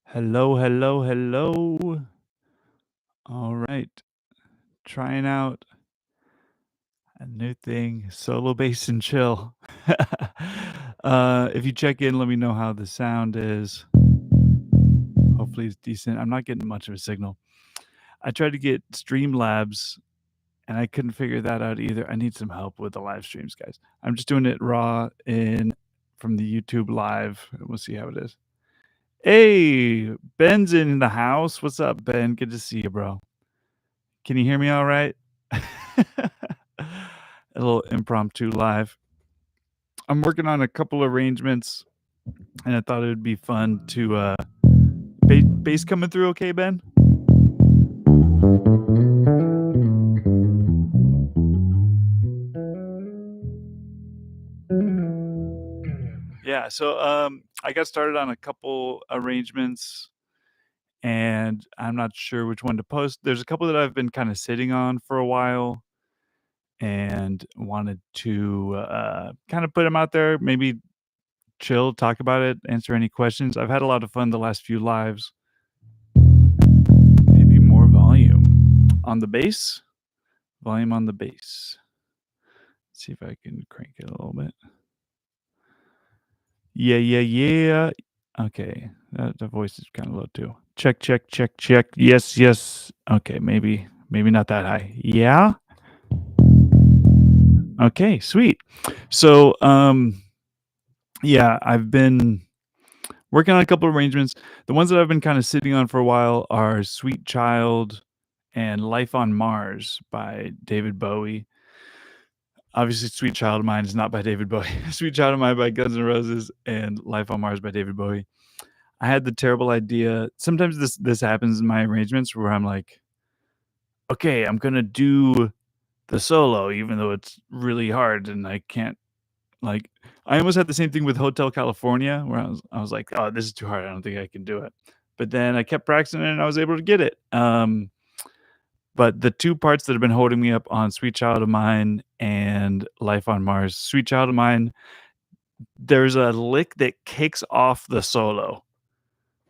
Hello, hello, hello. All right. Trying out a new thing, solo bass and chill. If you check in, let me know how the sound is. Hopefully it's decent. I'm not getting much of a signal. I tried to get Streamlabs and I couldn't figure that out either. I need some help with the live streams, guys. I'm just doing it raw in from the YouTube live. We'll see how it is. Hey, Ben's in the house. What's up, Ben? Good to see you, bro. Can you hear me all right? A little impromptu live. I'm working on a couple arrangements, and I thought it would be fun to, bass coming through okay, Ben? Yeah, so, I got started on a couple arrangements, and I'm not sure which one to post. There's a couple that I've been kinda sitting on for a while and wanted to, kinda put them out there, maybe chill, talk about it, answer any questions. I've had a lot of fun the last few lives. Maybe more volume on the bass. Volume on the bass. See if I can crank it a little bit. Yeah, yeah, yeah. Okay, the voice is kind of low too. Check, check, check, check. Yes, yes. Okay, maybe not that high. Yeah. Okay, sweet. So, yeah, I've been working on a couple arrangements. The ones that I've been kind of sitting on for a while are "Sweet Child" and "Life on Mars" by David Bowie. Obviously, "Sweet Child of Mine" is not by David Bowie. "Sweet Child of Mine" by Guns N' Roses and "Life on Mars" by David Bowie. I had the terrible idea sometimes this happens in my arrangements where I'm like, "Okay, I'm gonna do the solo even though it's really hard and I can't." Like, I almost had the same thing with Hotel California where I was like, "Oh, this is too hard. I don't think I can do it." But then I kept practicing it and I was able to get it. But the 2 parts that have been holding me up on "Sweet Child of Mine" and "Life on Mars." "Sweet Child of Mine," there's a lick that kicks off the solo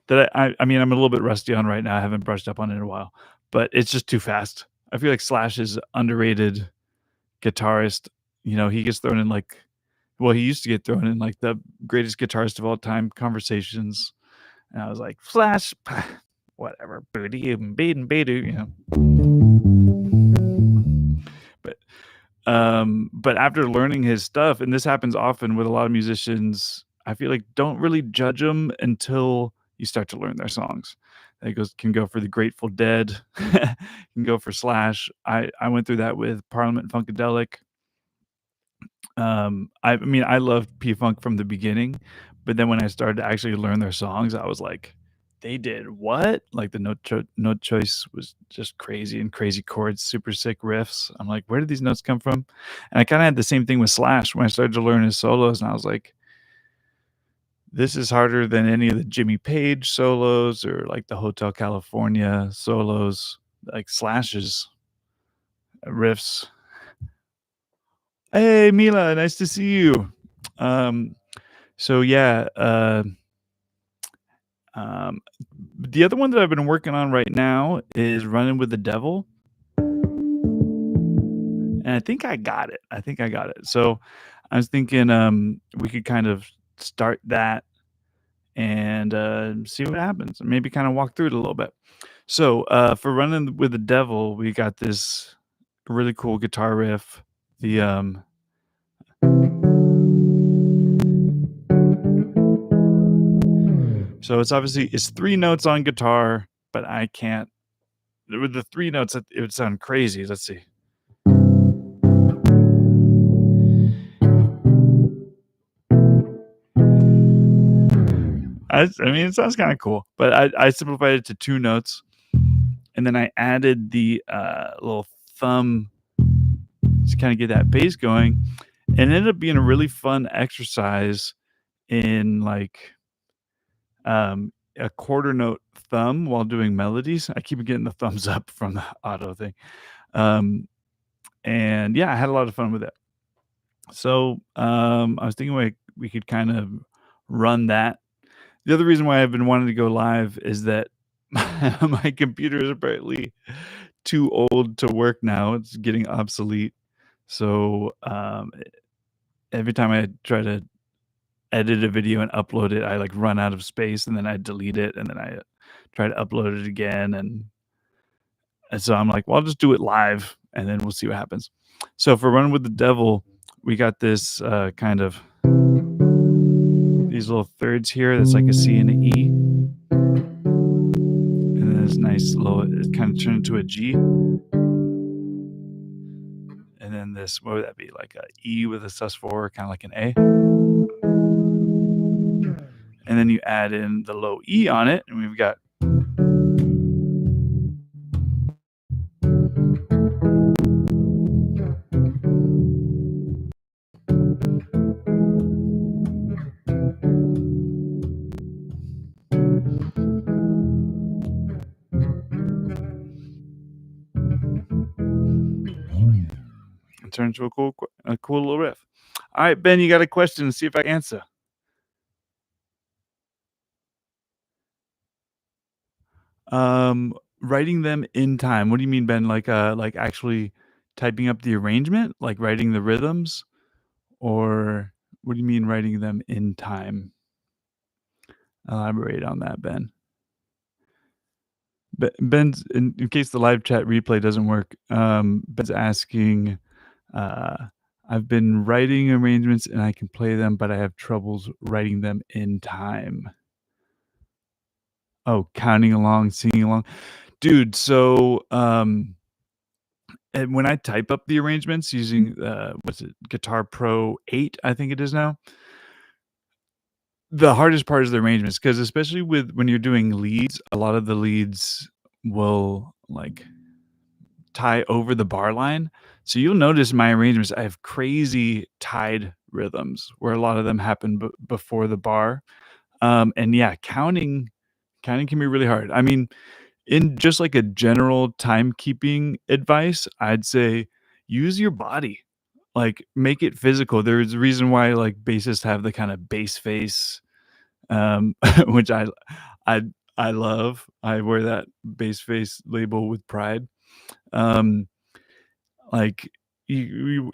that I mean, I'm a little bit rusty on right now. I haven't brushed up on it in a while, but it's just too fast. I feel like Slash is underrated guitarist. You know, he gets thrown in like well, he used to get thrown in like the greatest guitarist of all time conversations. And I was like, Slash, whatever, booty and beating beater, you know. But after learning his stuff, and this happens often with a lot of musicians, I feel like don't really judge them until you start to learn their songs. It goes can go for the Grateful Dead, can go for Slash. I went through that with Parliament Funkadelic. I mean, I loved P-Funk from the beginning, but then when I started to actually learn their songs, I was like, "They did what?" Like, the note choice was just crazy and crazy chords, super sick riffs. I'm like, "Where did these notes come from?" And I kinda had the same thing with Slash when I started to learn his solos, and I was like, "This is harder than any of the Jimmy Page solos or, like, the Hotel California solos." Like, Slash's riffs. Hey, Mila, nice to see you. Um, so yeah, um, the other one that I've been working on right now is "Running with the Devil," and I think I got it. I think I got it. So I was thinking, we could kind of start that and, see what happens, and maybe kinda walk through it a little bit. So, for "Running with the Devil," we got this really cool guitar riff. The, so it's 3 notes on guitar, but I can't with the 3 notes, it would sound crazy. Let's see. I mean, it sounds kinda cool, but I simplified it to 2 notes, and then I added the, little thumb to kinda get that bass going, and it ended up being a really fun exercise in, like, a quarter note thumb while doing melodies. I keep getting the thumbs up from the auto thing. Um, and yeah, I had a lot of fun with it. So, I was thinking we could kind of run that. The other reason why I've been wanting to go live is that my computer is apparently too old to work now, it's getting obsolete. So, every time I try to edit a video and upload it, I, like, run out of space, and then I delete it, and then I try to upload it again, and so I'm like, "Well, I'll just do it live, and then we'll see what happens." So for Run with the Devil, we got this, kind of these little thirds here that's like a C and a E, and then this nice little it kinda turned into a G, and then this what would that be? Like a E with a sus4, kinda like an A, and then you add in the low E on it, and we've got it turns into a cool little riff. Alright, Ben, you got a question, see if I can answer. Writing them in time. What do you mean, Ben? Like actually typing up the arrangement? Like writing the rhythms? Or what do you mean writing them in time? Elaborate on that, Ben. Ben's in case the live chat replay doesn't work, Ben's asking, uh, "I've been writing arrangements and I can play them, but I have troubles writing them in time." Oh, counting along, singing along. Dude, so, and when I type up the arrangements using, what's it, Guitar Pro 8, I think it is now, the hardest part is the arrangements because especially with when you're doing leads, a lot of the leads will, like, tie over the bar line. So you'll notice my arrangements, I have crazy tied rhythms where a lot of them happen before the bar. And yeah, counting can be really hard. I mean, in just like a general timekeeping advice, I'd say use your body. Like make it physical. There's a reason why like bassists have the kind of bass face, which I I love. I wear that bass face label with pride. Um, like you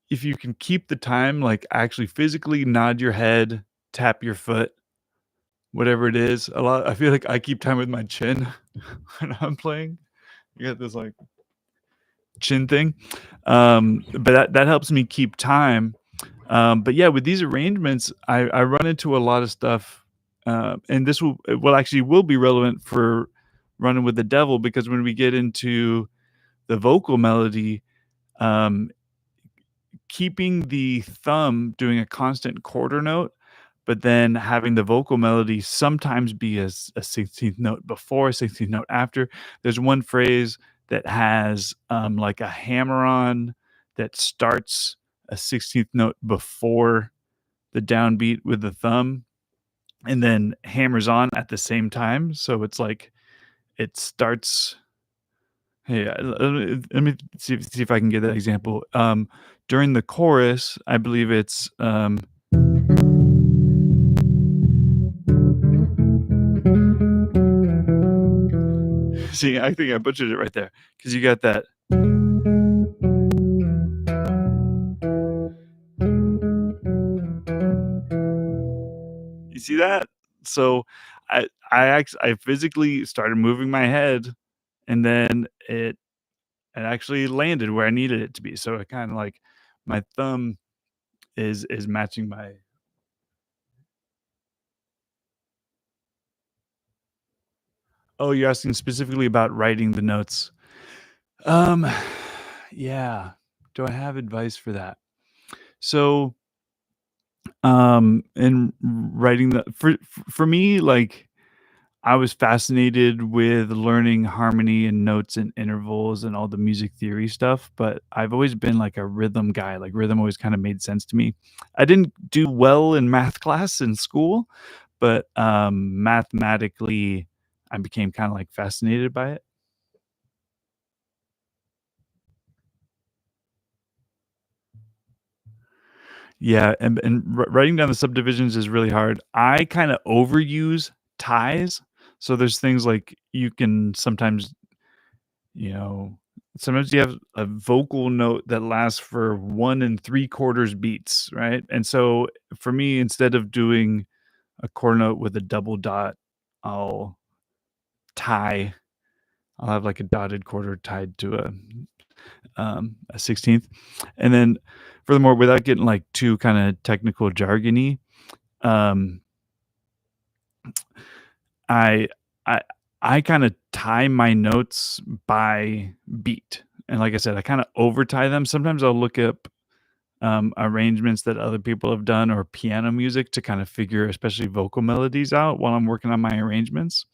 if you can keep the time, like actually physically nod your head, tap your foot, whatever it is. A lot I feel like I keep time with my chin when I'm playing. You got this like chin thing. But that helps me keep time. But yeah, with these arrangements, I run into a lot of stuff, and this will actually will be relevant for running with the devil because when we get into the vocal melody, um, keeping the thumb doing a constant quarter note, but then having the vocal melody sometimes be a 16th note before, a 16th note after. There's one phrase that has, like a hammer-on that starts a 16th note before the downbeat with the thumb and then hammers on at the same time, so it's like it starts hey, let me see if I can get that example. During the chorus, I believe it's, see, I think I butchered it right there because you got that. You see that? So, I physically started moving my head, and then it actually landed where I needed it to be, so it kinda like my thumb is matching my oh, you're asking specifically about writing the notes. Um, yeah. Do I have advice for that? So, in writing the for me, like, I was fascinated with learning harmony and notes and intervals and all the music theory stuff, but I've always been like a rhythm guy. Like rhythm always kind of made sense to me. I didn't do well in math class in school, but mathematically, I became kind of like fascinated by it. Yeah, and writing down the subdivisions is really hard. I kinda overuse ties, so there's things like you can sometimes, you know sometimes you have a vocal note that lasts for 1 and 3 quarters beats, right? And so, for me, instead of doing a quarter note with a double dot, I'll tie I'll have, like, a dotted quarter tied to a 16th, and then furthermore, without getting, like, too kinda technical jargony, um I I I kinda tie my notes by beat, and like I said, I kinda over tie them. Sometimes I'll look up, arrangements that other people have done or piano music to kind of figure, especially vocal melodies out while I'm working on my arrangements.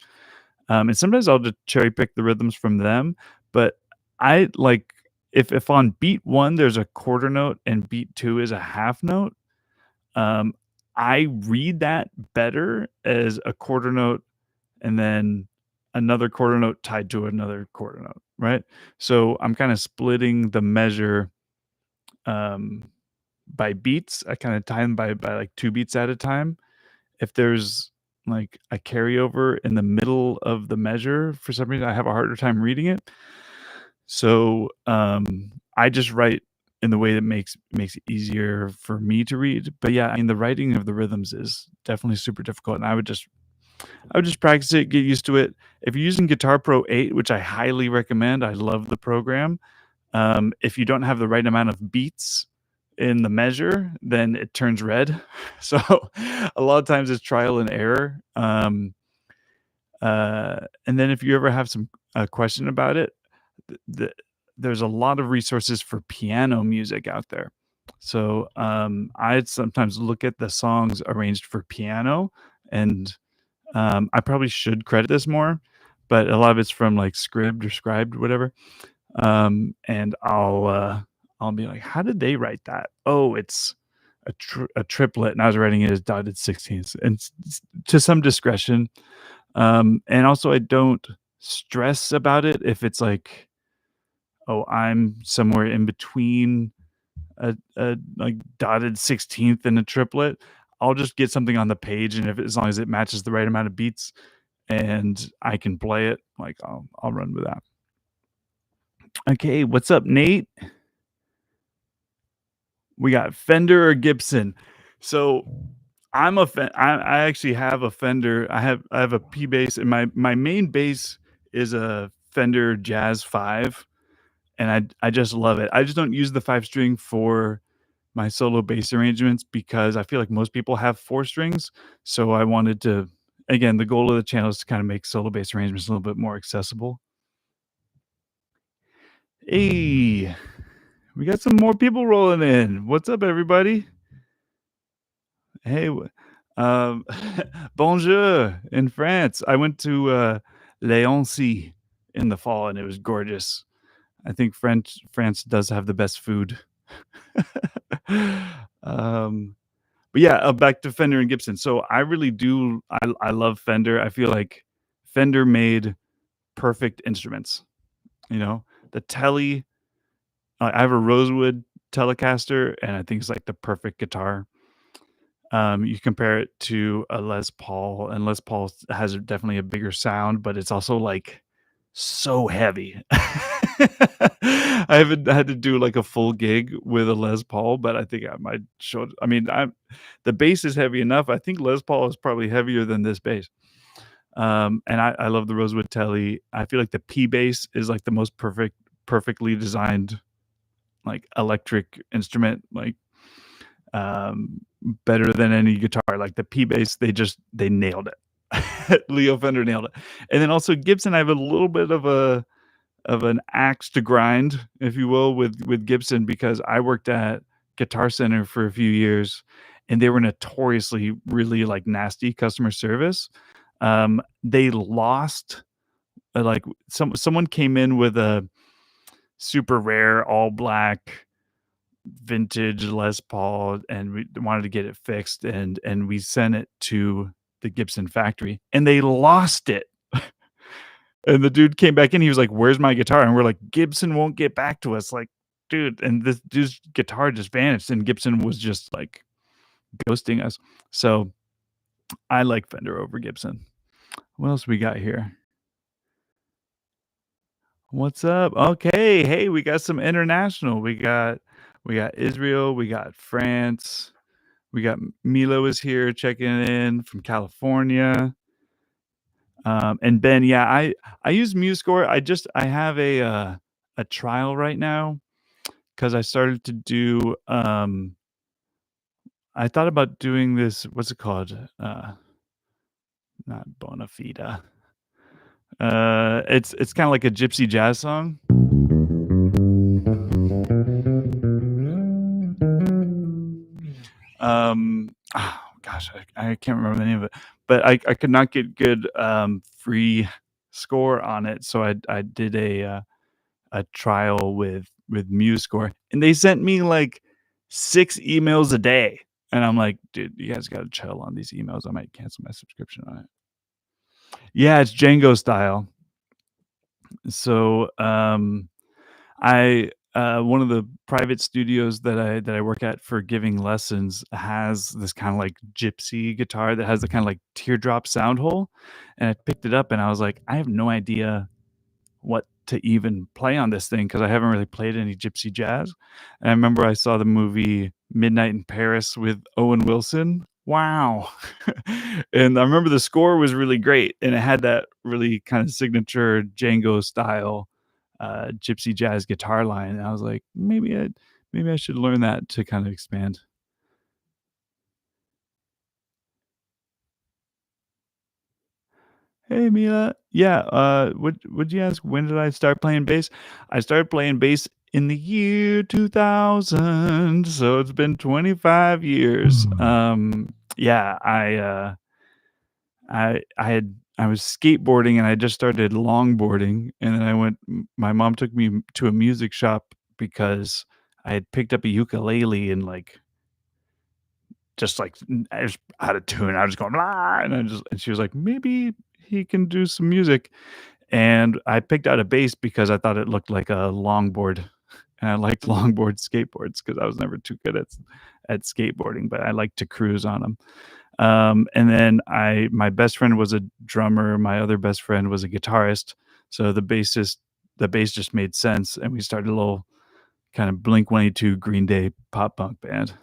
And sometimes I'll just cherry pick the rhythms from them, but I like if on beat 1 there's a quarter note and beat 2 is a half note, um, I read that better as a quarter note and then another quarter note tied to another quarter note, right? So I'm kind of splitting the measure um, by beats. I kind of tie them by like 2 beats at a time. If there's like a carryover in the middle of the measure, for some reason, I have a harder time reading it. So I just write in the way that makes it easier for me to read. But yeah, I mean the writing of the rhythms is definitely super difficult, and I would just practice it, get used to it. If you're using Guitar Pro 8, which I highly recommend, I love the program. If you don't have the right amount of beats in the measure, then it turns red. So a lot of times it's trial and error. And then if you ever have some question about it, th- th- there's a lot of resources for piano music out there. So I'd sometimes look at the songs arranged for piano and I probably should credit this more, but a lot of it's from, like, Scribd or Scribed, whatever, and I'll be like, "How did they write that? Oh, it's a triplet," and I was writing it as dotted sixteenths, and to some discretion, and also I don't stress about it if it's like, "Oh, I'm somewhere in between like, dotted 16th and a triplet." I'll just get something on the page, and if as long as it matches the right amount of beats and I can play it, like, I'll run with that. Okay, what's up, Nate? We got Fender or Gibson. So, I actually have a Fender. I have a P bass, and my main bass is a Fender Jazz 5, and I just love it. I just don't use the 5 string for my solo bass arrangements because I feel like most people have 4 strings, so I wanted to again, the goal of the channel is to kinda make solo bass arrangements a little bit more accessible. Hey, we got some more people rolling in. What's up, everybody? Hey, bonjour in France. I went to Leoncy in the fall and it was gorgeous. I think France does have the best food. um, but yeah, back to Fender and Gibson. So I really do. I love Fender. I feel like Fender made perfect instruments. You know, the Telly. I have a Rosewood Telecaster, and I think it's like the perfect guitar. You compare it to a Les Paul, and Les Paul has definitely a bigger sound, but it's also like so heavy. I haven't had to do like a full gig with a Les Paul, but I think I might show it. I mean, the bass is heavy enough. I think Les Paul is probably heavier than this bass. And I love the Rosewood Telly. I feel like the P bass is like the most perfectly designed like electric instrument. Like um, better than any guitar. Like the P bass, they nailed it. Leo Fender nailed it. And then also Gibson, I have a little bit of an axe to grind, if you will, with Gibson because I worked at Guitar Center for a few years, and they were notoriously really like nasty customer service. They lost like someone came in with a super rare all black vintage Les Paul, and we wanted to get it fixed, and we sent it to the Gibson factory, and they lost it. And the dude came back in, he was like, "Where's my guitar?" And we're like, "Gibson won't get back to us." Like, dude, and this dude's guitar just vanished, and Gibson was just, like, ghosting us. So, I like Fender over Gibson. What else we got here? What's up? Okay, hey, we got some international. We got Israel, we got France, we got Milo is here checking in from California. And Ben, yeah, I use MuseScore. I have a trial right now because I started to do I thought about doing this, what's it called? Not Bonafide. It's kind of like a gypsy jazz song. Oh gosh, I can't remember the name of it, but I could not get good free score on it, so I did a trial with MuseScore, and they sent me like 6 emails a day, and I'm like, dude, you guys got to chill on these emails. I might cancel my subscription on it. Yeah, it's Django style. So, I one of the private studios that I work at for giving lessons has this kinda, like, gypsy guitar that has the kinda, like, teardrop sound hole, and I picked it up and I was like, "I have no idea what to even play on this thing because I haven't really played any gypsy jazz." And I remember I saw the movie Midnight in Paris with Owen Wilson. Wow. And I remember the score was really great, and it had that really kinda signature Django style, gypsy jazz guitar line, and I was like, maybe I should learn that to kinda expand. Hey, Mila. Yeah, would you ask when did I start playing bass? I started playing bass in the year 2000, so it's been 25 years. Yeah, I was skateboarding and I just started longboarding, and then my mom took me to a music shop because I had picked up a ukulele and, like, just, like, I was out of tune. I was going, "Blah," and she was like, "Maybe he can do some music." And I picked out a bass because I thought it looked like a longboard, and I liked longboard skateboards because I was never too good at skateboarding, but I like to cruise on them. And then I my best friend was a drummer, my other best friend was a guitarist, so the bass just made sense, and we started a little kind of Blink-182 Green Day pop punk band.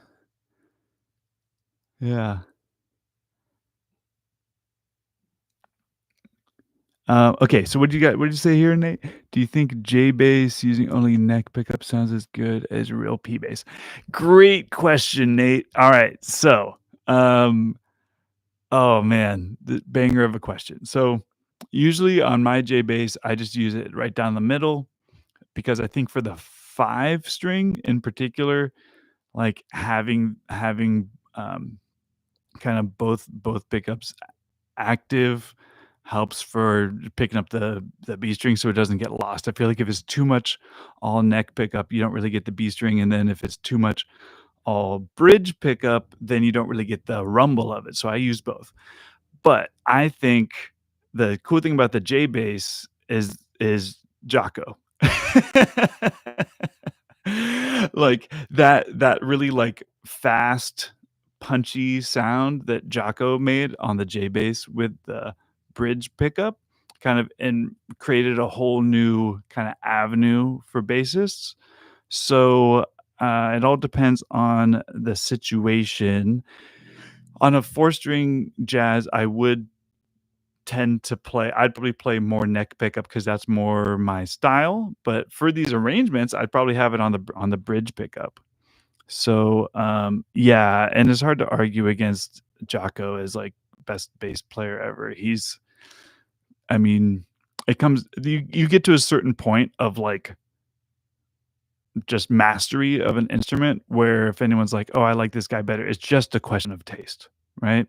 Yeah. Okay, so what did you say here, Nate? Do you think J bass using only neck pickup sounds as good as real P bass? Great question, Nate. All right, so, um, oh man, the banger of a question. So, usually on my J bass, I just use it right down the middle because I think for the 5 string in particular, like having kind of both pickups active helps for picking up the B string so it doesn't get lost. I feel like if it's too much all neck pickup, you don't really get the B string, and then if it's too much all bridge pickup, then you don't really get the rumble of it. So I use both. But I think the cool thing about the J bass is Jocko. Like, that really, like, fast, punchy sound that Jocko made on the J bass with the bridge pickup kind of and created a whole new kinda avenue for bassists. So, it all depends on the situation. On a four-string jazz, I would tend to play I'd probably play more neck pickup because that's more my style, but for these arrangements, I'd probably have it on the bridge pickup. So, yeah, and it's hard to argue against Jocko as, like, best bass player ever. I mean, it comes you get to a certain point of, like, just mastery of an instrument where if anyone's like, "Oh, I like this guy better," it's just a question of taste, right?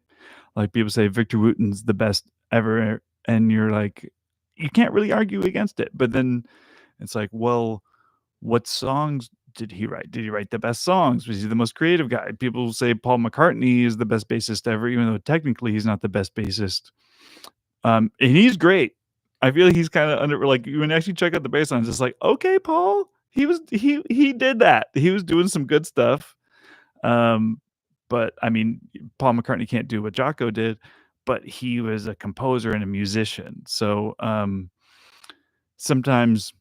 Like, people say Victor Wooten's the best ever, and you're like you can't really argue against it, but then it's like, well, what songs did he write? Did he write the best songs? Was he the most creative guy? People say Paul McCartney is the best bassist ever, even though technically he's not the best bassist. And he's great. I feel like he's kinda under like, when you actually check out the bass lines, it's like, "Okay, Paul." he did that. He was doing some good stuff. Um, but I mean, Paul McCartney can't do what Jocko did, but he was a composer and a musician. So, sometimes,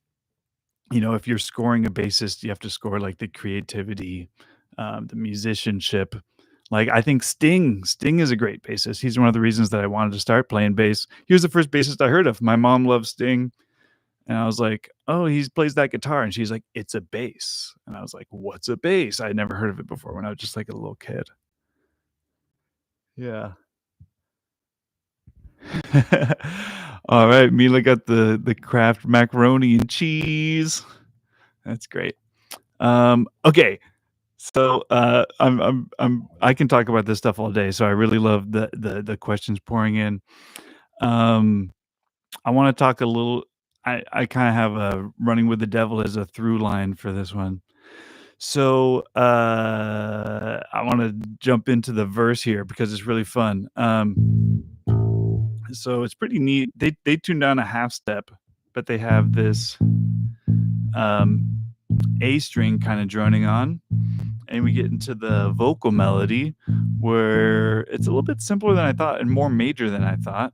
if you're scoring a bassist, you have to score like the creativity, the musicianship. Like I think Sting is a great bassist. He's one of the reasons that I wanted to start playing bass. He was the first bassist I heard of. My mom loves Sting, and I was like, "Oh, he plays that guitar," and she's like, "It's a bass," and I was like, "What's a bass?" I had never heard of it before when I was just like a little kid. Yeah. All right, Mila got the Kraft macaroni and cheese. That's great. Okay, so I can talk about this stuff all day. So I really love the questions pouring in. Um, I want to talk a little. I kind of have a running with the devil as a through line for this one. So I want to jump into the verse here because it's really fun. So it's pretty neat. They tune down a half step, but they have this um, A string kind of droning on, and we get into the vocal melody where it's a little bit simpler than I thought and more major than I thought.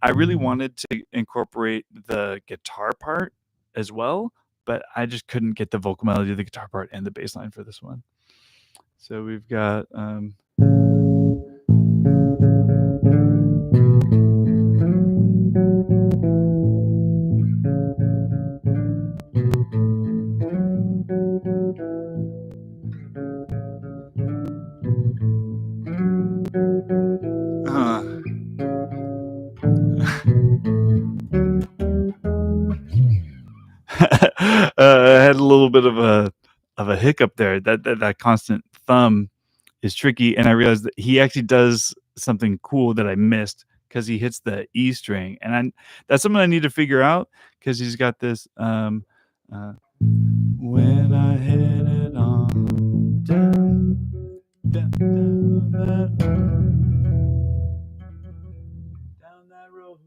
I really wanted to incorporate the guitar part as well, but I just couldn't get the vocal melody of the guitar part and the bass line for this one. So we've got uh, I had a little bit of a hiccup there. That constant thumb is tricky, and I realized that he actually does something cool that I missed because he hits the E string, and that's something I need to figure out because he's got this uh, when I hit it on down that road.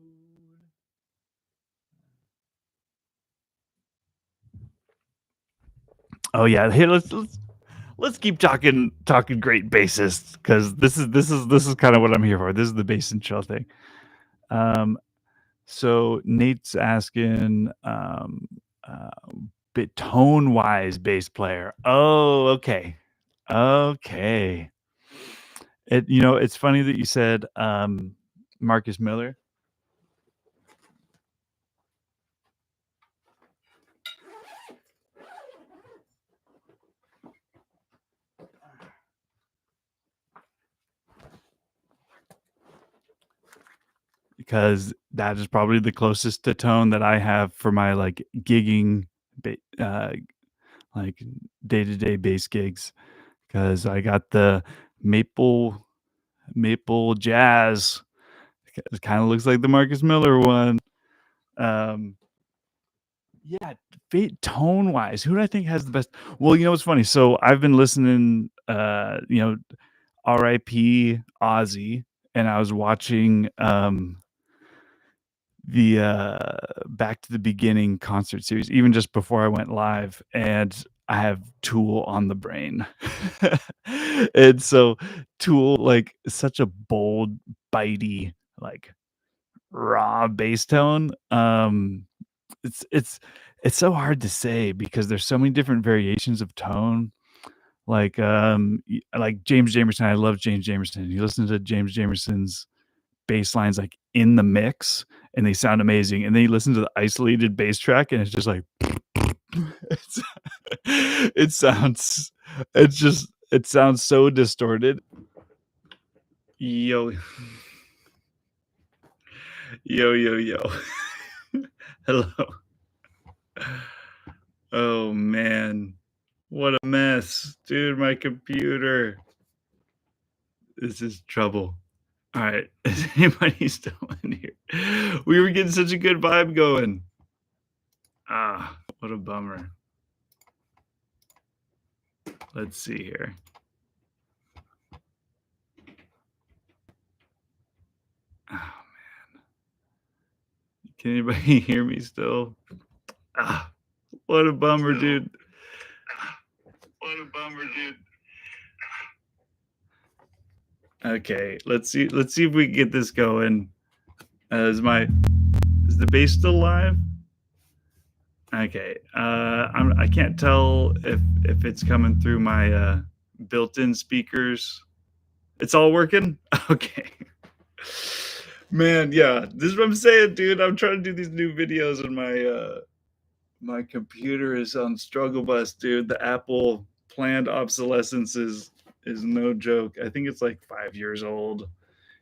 Oh yeah, hey, let's keep talking great bassists because this is kind of what I'm here for. This is the bass and chill thing. Um, so Nate's asking, uh, bit tone wise bass player. Oh, okay, okay. It's funny that you said Marcus Miller because that is probably the closest to tone that I have for my like gigging, like day to day bass gigs. Because I got the maple jazz. It kind of looks like the Marcus Miller one. Um, yeah, tone wise, who do I think has the best? Well, what's funny? So I've been listening, R.I.P. Ozzy, and I was watching the Back to the Beginning concert series even just before I went live, and I have Tool on the brain. And so Tool, like, such a bold, bitey, like, raw bass tone. It's it's it's so hard to say because there's so many different variations of tone. Like, like James Jamerson, I love James Jamerson. You listen to James Jamerson's bass lines like in the mix and they sound amazing. And then you listen to the isolated bass track and it's just like it's, it sounds it sounds so distorted. Yo yo. Hello. Oh man. What a mess. Dude, my computer. This is trouble. All right. Is anybody still in here? We were getting such a good vibe going. Ah, what a bummer. Let's see here. Oh man. Can anybody hear me still? Ah, What a bummer, So, dude. what a bummer, dude. Okay, let's see if we can get this going. Is the bass still live? Okay. I can't tell if it's coming through my built-in speakers. It's all working? Okay. Man, yeah. This is what I'm saying, dude. I'm trying to do these new videos and my computer is on struggle bus, dude. The Apple planned obsolescence is no joke. I think it's like 5 years old.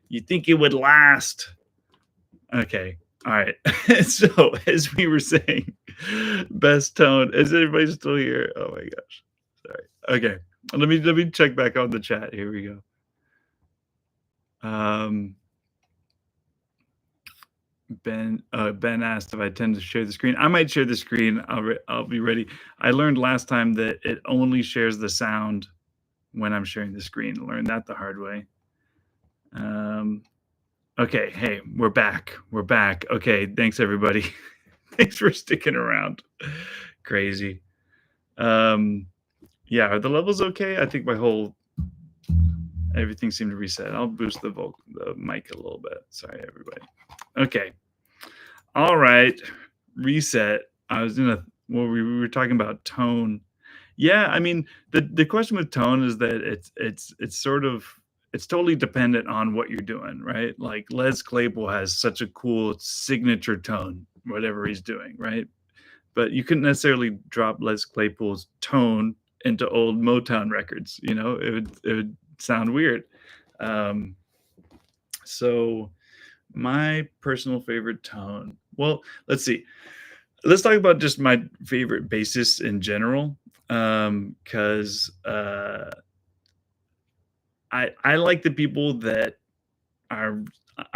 You think it would last? Okay. All right. So as we were saying, best tone. Is everybody still here? Oh my gosh. Sorry. Okay. Let me check back on the chat. Here we go. Ben asked if I tend to share the screen. I might share the screen. I'll be ready. I learned last time that it only shares the sound when I'm sharing the screen. I learned that the hard way. Okay, hey, we're back. We're back. Okay, thanks everybody. Thanks for sticking around. Crazy. Yeah, are the levels okay? I think everything seemed to reset. I'll boost the mic a little bit. Sorry, everybody. Okay. All right. Reset. We were talking about tone. Yeah, I mean, the question with tone is that it's totally dependent on what you're doing, right? Like Les Claypool has such a cool signature tone, whatever he's doing, right? But you couldn't necessarily drop Les Claypool's tone into old Motown records, it would sound weird. So my personal favorite tone. Well, let's see. Let's talk about just my favorite bassists in general, because I like the people that I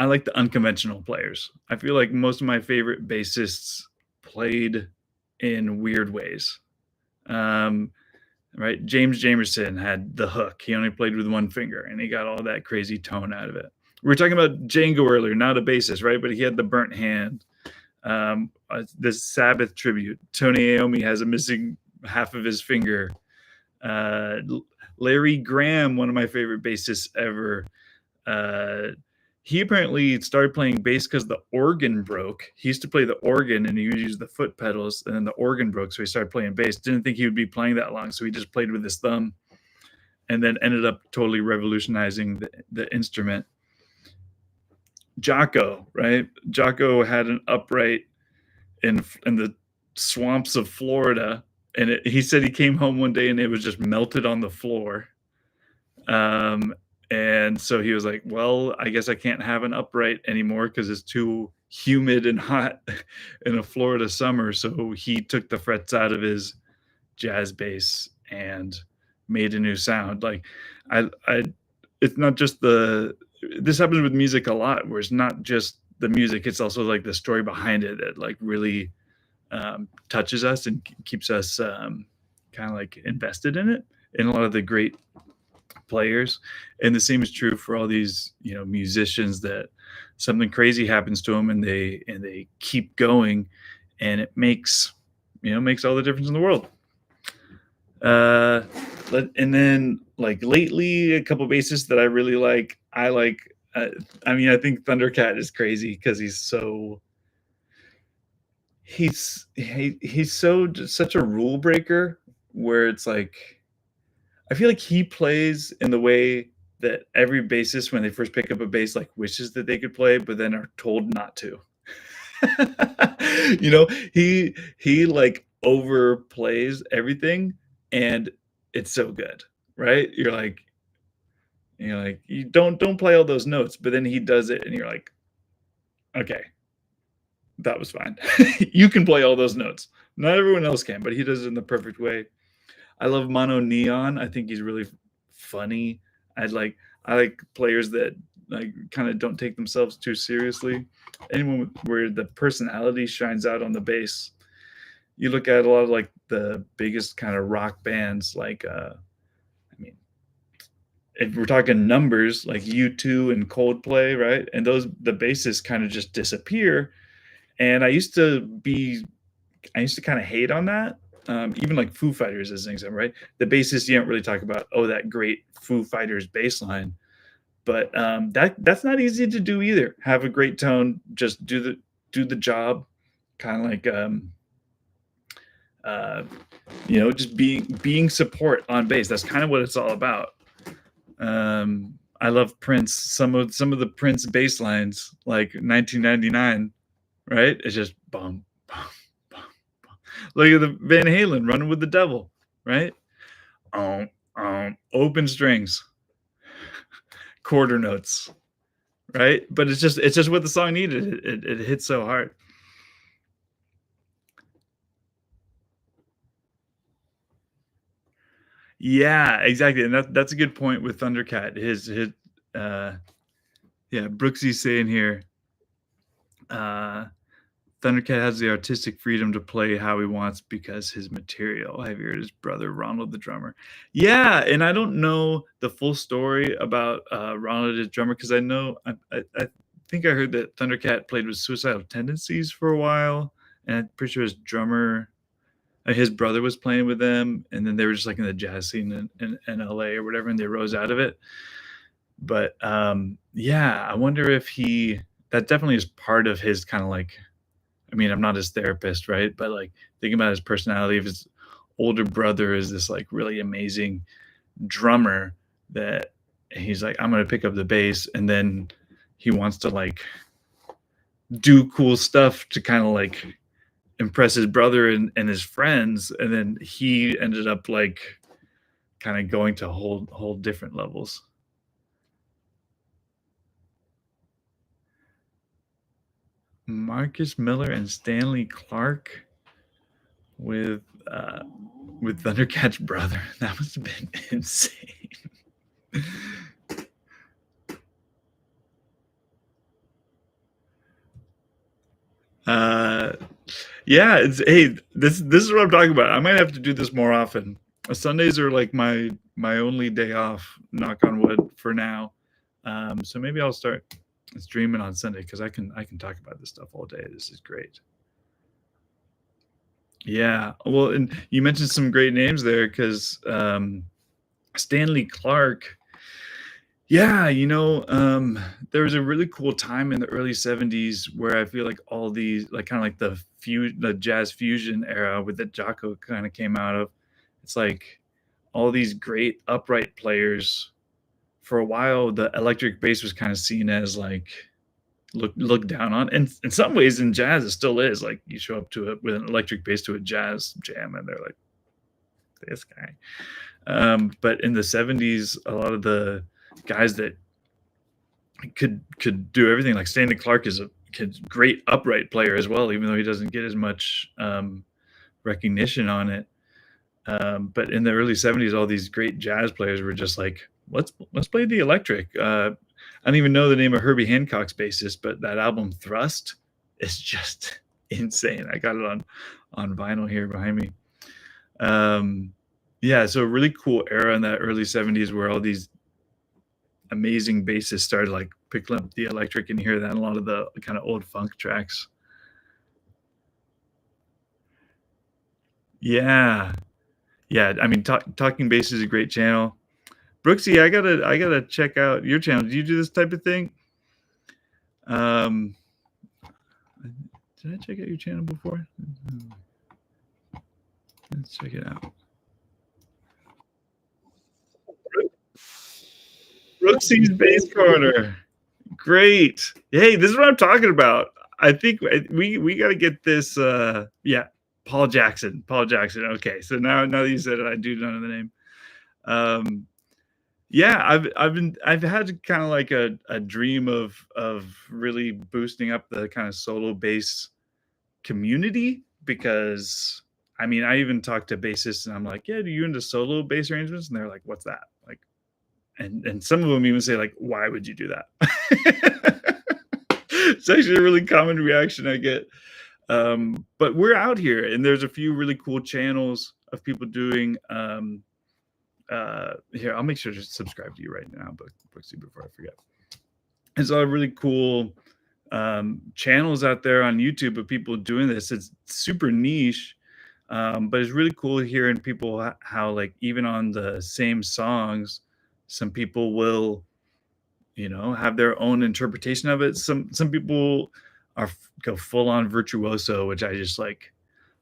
like the unconventional players. I feel like most of my favorite bassists played in weird ways. Right? James Jamerson had the hook. He only played with one finger, and he got all that crazy tone out of it. We were talking about Django earlier, not a bassist, right? But he had the burnt hand. The Sabbath tribute. Tony Iommi has a missing half of his finger. Larry Graham, one of my favorite bassists ever. He apparently started playing bass because the organ broke. He used to play the organ and he would use the foot pedals, and then the organ broke, so he started playing bass. Didn't think he would be playing that long, so he just played with his thumb, and then ended up totally revolutionizing the instrument. Jaco, right? Jaco had an upright in the swamps of Florida, and he said he came home one day and it was just melted on the floor. And so he was like, well, I guess I can't have an upright anymore because it's too humid and hot in a Florida summer. So he took the frets out of his jazz bass and made a new sound. Like it's not just this happens with music a lot, where it's not just the music, it's also like the story behind it that like really touches us and keeps us kind of like invested in it. And a lot of the great players, and the same is true for all these musicians, that something crazy happens to them and they keep going, and it makes all the difference in the world. And then like lately, a couple bassists that I really like. I think Thundercat is crazy because he's so such a rule breaker, where it's like I feel like he plays in the way that every bassist, when they first pick up a bass, like wishes that they could play, but then are told not to. He like overplays everything, and it's so good, right? You're like, you don't play all those notes, but then he does it, and you're like, okay, that was fine. You can play all those notes. Not everyone else can, but he does it in the perfect way. I love Mono Neon. I think he's really funny. I like players that like kind of don't take themselves too seriously. Anyone where the personality shines out on the bass. You look at a lot of like the biggest kind of rock bands, like if we're talking numbers, like U2 and Coldplay, right? And the bassists kind of just disappear. And I used to be I used to kind of hate on that. Even like Foo Fighters as an example, right? The bassist, you don't really talk about, oh, that great Foo Fighters bass line, but that's not easy to do either. Have a great tone, just do the job, kind of like uh, just being support on bass. That's kind of what it's all about. I love Prince. Some of the Prince bass lines, like 1999, right? It's just bum, bum, bum, bum. Look at the Van Halen, Running with the Devil, right? Open strings, quarter notes, right? But it's just what the song needed. It hits so hard. Yeah, exactly, and that's a good point with Thundercat. His yeah, Brooksy's saying here, Thundercat has the artistic freedom to play how he wants because his material. Have you heard his brother Ronald the drummer? Yeah, and I don't know the full story about Ronald as drummer because I know I think I heard that Thundercat played with Suicidal Tendencies for a while, and I'm pretty sure his drummer, his brother was playing with them, and then they were just like in the jazz scene in LA or whatever, and they rose out of it. But yeah, I wonder if that definitely is part of his kind of like, I mean, I'm not his therapist, right? But like thinking about his personality, if his older brother is this like really amazing drummer that he's like, I'm gonna pick up the bass, and then he wants to like do cool stuff to kind of like impress his brother and his friends, and then he ended up like kind of going to whole different levels. Marcus Miller and Stanley Clark with Thundercat's brother. That must have been insane. Yeah, this is what I'm talking about. I might have to do this more often. Sundays are like my only day off, knock on wood, for now. So maybe I'll start streaming on Sunday because I can talk about this stuff all day. This is great. Yeah, well, and you mentioned some great names there because Stanley Clark. Yeah, there was a really cool time in the early 70s where I feel like all these, like, kinda like the jazz fusion era with that Jocko kinda came out of. It's like all these great upright players. For a while, the electric bass was kinda seen as, like, looked down on, and in some ways in jazz, it still is. Like, you show up to it with an electric bass to a jazz jam, and they're like, "This guy." But in the 70s, a lot of the guys that could do everything. Like Stanley Clark is a great upright player as well, even though he doesn't get as much recognition on it. But in the early 70s, all these great jazz players were just like, let's play the electric. I don't even know the name of Herbie Hancock's bassist, but that album Thrust is just insane. I got it on vinyl here behind me. Yeah, so a really cool era in that early 70s where all these amazing bassists started like picking up the electric, and you hear that in a lot of the kind of old funk tracks. Yeah. Yeah, I mean, Talking Bass is a great channel. Brooksy, I gotta check out your channel. Do you do this type of thing? Did I check out your channel before? Let's check it out. Brooksy's Bass Corner. Great. Hey, this is what I'm talking about. I think we got to get this. Yeah, Paul Jackson. Paul Jackson. Okay, so now that you said it, I do know the name. Yeah, I've had kind of like a dream of really boosting up the kind of solo bass community, because I mean, I even talked to bassists and I'm like, yeah, do you into solo bass arrangements? And they're like, what's that? Like, and some of them even say like, why would you do that? It's actually a really common reaction I get. But we're out here, and there's a few really cool channels of people doing. Here, I'll make sure to subscribe to you right now, but Brooksy, before I forget. It's a really cool channels out there on YouTube of people doing this. It's super niche, but it's really cool hearing people how like even on the same songs, some people will have their own interpretation of it. Some people go full on virtuoso, which I just like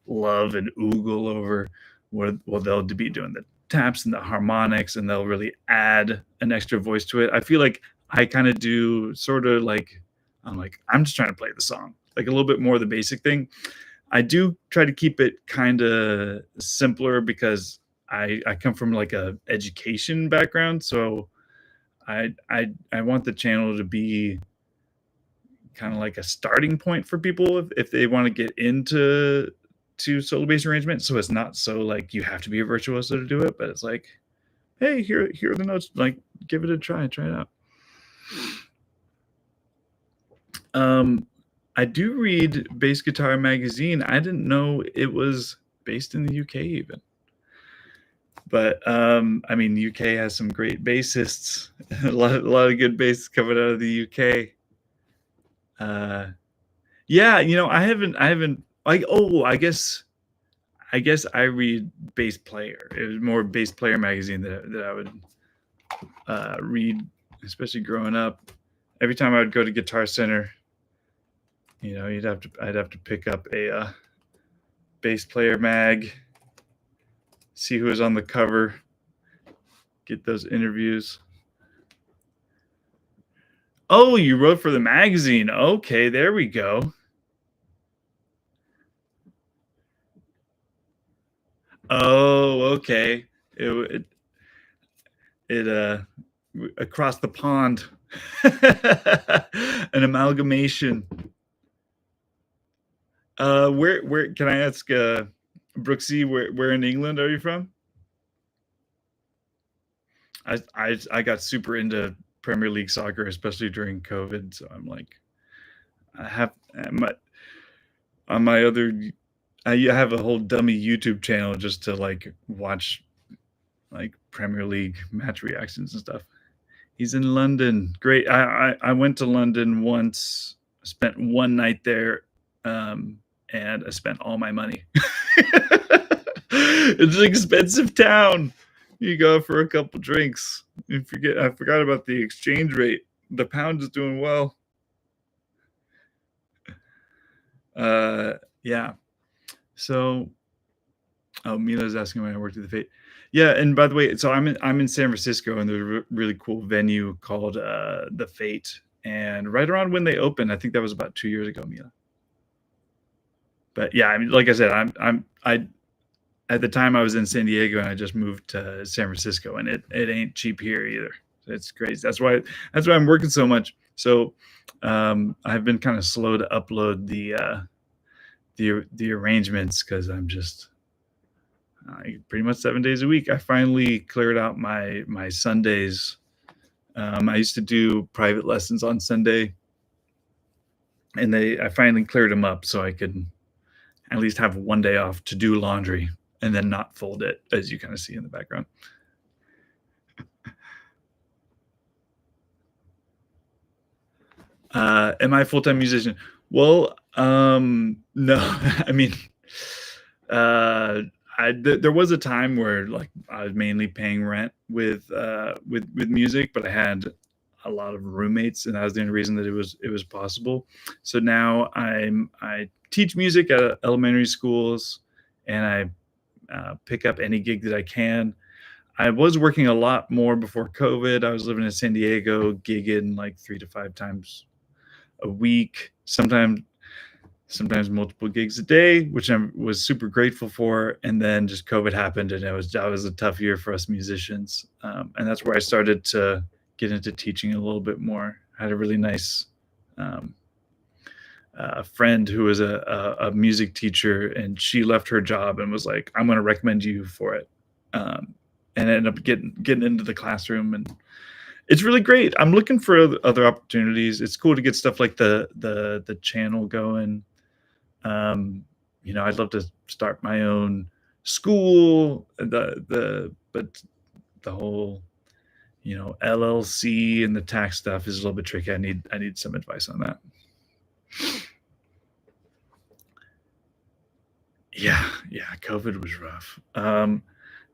love and oogle over. Where well they'll be doing the taps and the harmonics, and they'll really add an extra voice to it. I feel like I kind of do sort of like I'm just trying to play the song, like a little bit more of the basic thing. I do try to keep it kind of simpler because I come from like a education background, so I want the channel to be kind of like a starting point for people if they want to get into solo bass arrangement. So it's not so like you have to be a virtuoso to do it, but it's like, hey, here are the notes. Like, give it a try it out. I do read Bass Guitar Magazine. I didn't know it was based in the UK even. But I mean, UK has some great bassists. a lot of good bassists coming out of the UK. Yeah, I haven't like. Oh, I guess I read Bass Player. It was more Bass Player magazine that I would read, especially growing up. Every time I would go to Guitar Center, I'd have to pick up a Bass Player mag, see who was on the cover, get those interviews. Oh, you wrote for the magazine. Okay, there we go. Oh, okay. It across the pond. An amalgamation. Where can I ask Brooksy, where in England are you from? I got super into Premier League soccer, especially during COVID. So I'm like, I have on my other, I have a whole dummy YouTube channel just to like watch like Premier League match reactions and stuff. He's in London. Great. I went to London once, spent one night there, and I spent all my money. It's an expensive town. You go for a couple drinks. I forgot about the exchange rate. The pound is doing well. Yeah. So, oh, Mila's asking when I worked at the Fate. Yeah, and by the way, so I'm in San Francisco, and there's a really cool venue called the Fate. And right around when they opened, I think that was about 2 years ago, Mila. But yeah, I mean, like I said, I at the time I was in San Diego, and I just moved to San Francisco, and it ain't cheap here either. It's crazy. That's why I'm working so much. So I've been kind of slow to upload the arrangements because I'm just pretty much 7 days a week. I finally cleared out my Sundays. I used to do private lessons on Sunday, and I finally cleared them up so I could at least have one day off to do laundry and then not fold it, as you kind of see in the background. Am I a full-time musician? Well, no. I mean, there was a time where like I was mainly paying rent with music, but I had a lot of roommates, and that was the only reason that it was possible. So now I teach music at elementary schools, and I pick up any gig that I can. I was working a lot more before COVID. I was living in San Diego, gigging like 3 to 5 times a week, sometimes multiple gigs a day, which I was super grateful for. And then just COVID happened, and that was a tough year for us musicians. And that's where I started to get into teaching a little bit more. I had a really nice friend who was a music teacher, and she left her job and was like, "I'm going to recommend you for it." And ended up getting into the classroom, and it's really great. I'm looking for other opportunities. It's cool to get stuff like the channel going. I'd love to start my own school. But the whole LLC and the tax stuff is a little bit tricky. I need some advice on that. Yeah, yeah, COVID was rough.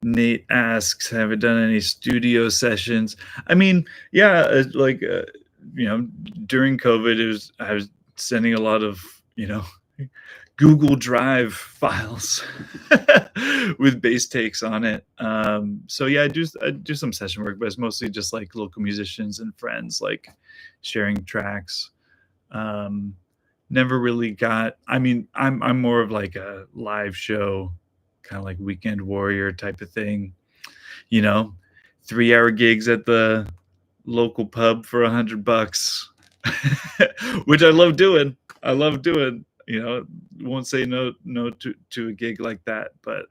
Nate asks, "Have I done any studio sessions?" I mean, yeah, you know, during COVID, I was sending a lot of, you know, Google Drive files with bass takes on it. So yeah, I do some session work, but it's mostly just like local musicians and friends, like sharing tracks. Um, Never really got. I mean, I'm more of like a live show, kind of like weekend warrior type of thing. You know, 3 hour gigs at the local pub for $100, which I love doing. I love doing. You know, won't say no to a gig like that, but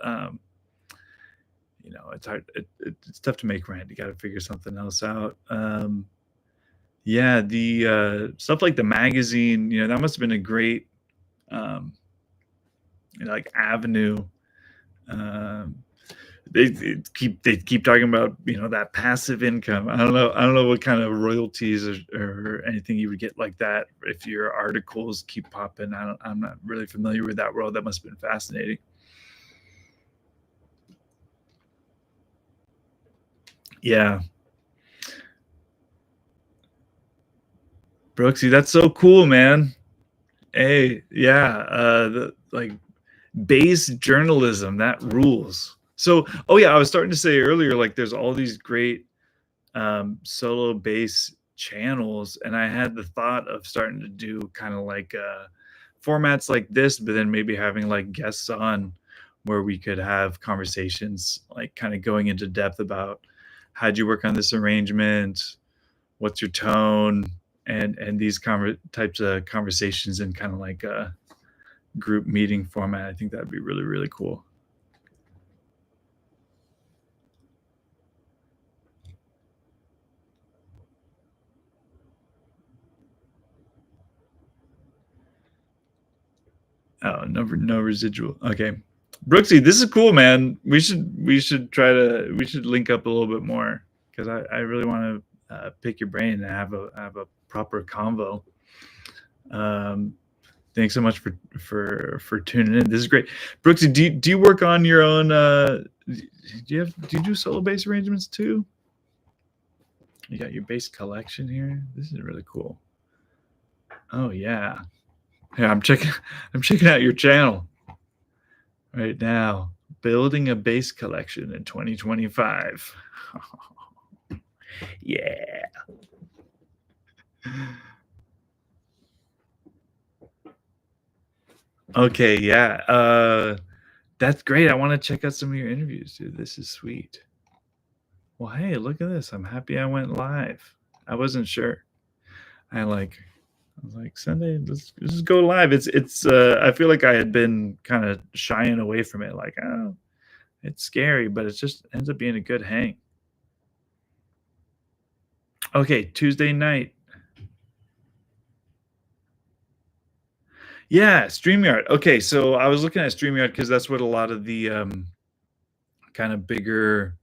you know, it's hard. It's tough to make rent. You got to figure something else out. Yeah, the stuff like the magazine, you know, that must have been a great um, you know, like avenue. Um, they keep talking about, you know, that passive income. I don't know what kind of royalties or anything you would get like that if your articles keep popping. I'm not really familiar with that world. That must have been fascinating. Yeah, Brooksy, that's so cool, man. Hey, yeah, the like base journalism that rules. So, oh yeah, I was starting to say earlier, like there's all these great solo bass channels, and I had the thought of starting to do kind of like formats like this, but then maybe having like guests on where we could have conversations, like kind of going into depth about how'd you work on this arrangement, what's your tone, and these types of conversations in kind of like a group meeting format. I think that'd be really really cool. Oh, no residual. Okay. Brooksy, this is cool, man. We should link up a little bit more because I really want to pick your brain and have a proper convo. Um, Thanks so much for tuning in. This is great. Brooksy, do you work on your own do you do solo bass arrangements too? You got your bass collection here. This is really cool. Oh yeah. Yeah, I'm checking out your channel right now. Building a bass collection in 2025. Yeah. Okay, yeah. That's great. I want to check out some of your interviews, dude. This is sweet. Well, hey, look at this. I'm happy I went live. I wasn't sure. I was like, Sunday, let's just go live. It's I feel like I had been kind of shying away from it, like, oh, it's scary, but it just ends up being a good hang. Okay, Tuesday night. Yeah, StreamYard. Okay, so I was looking at StreamYard because that's what a lot of the kind of bigger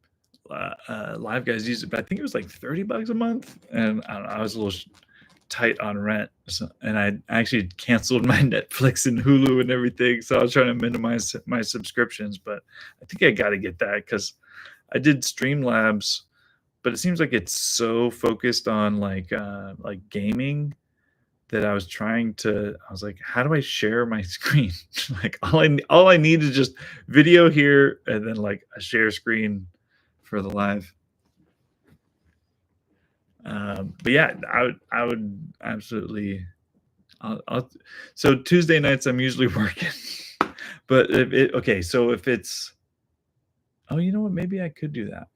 live guys use it. But I think it was like $30 a month, and I don't know, I was a little tight on rent, so, and I actually canceled my Netflix and Hulu and everything. So I was trying to minimize my subscriptions, but I think I got to get that because I did Streamlabs, but it seems like it's so focused on like gaming that I was like, how do I share my screen? Like all I need is just video here and then like a share screen for the live. But yeah, I would absolutely I'll so Tuesday nights I'm usually working. But if it okay, so if it's oh, you know what? Maybe I could do that.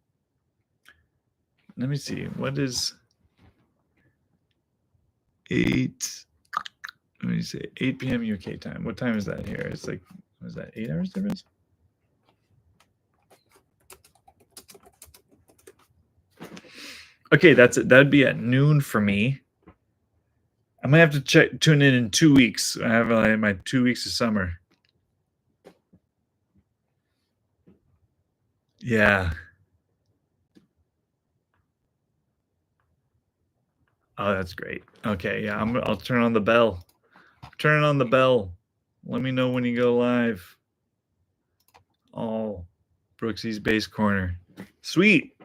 Let me see. What is 8 let me see, 8 p.m. UK time. What time is that here? It's like, what is that, 8 hours difference? Okay, that'd be at noon for me. I might have to tune in 2 weeks. I have my 2 weeks of summer. Yeah. Oh, that's great. Okay, yeah, I'll turn on the bell. turn on the bell. Let me know when you go live. Oh, Brooksy's Bass Corner. Sweet.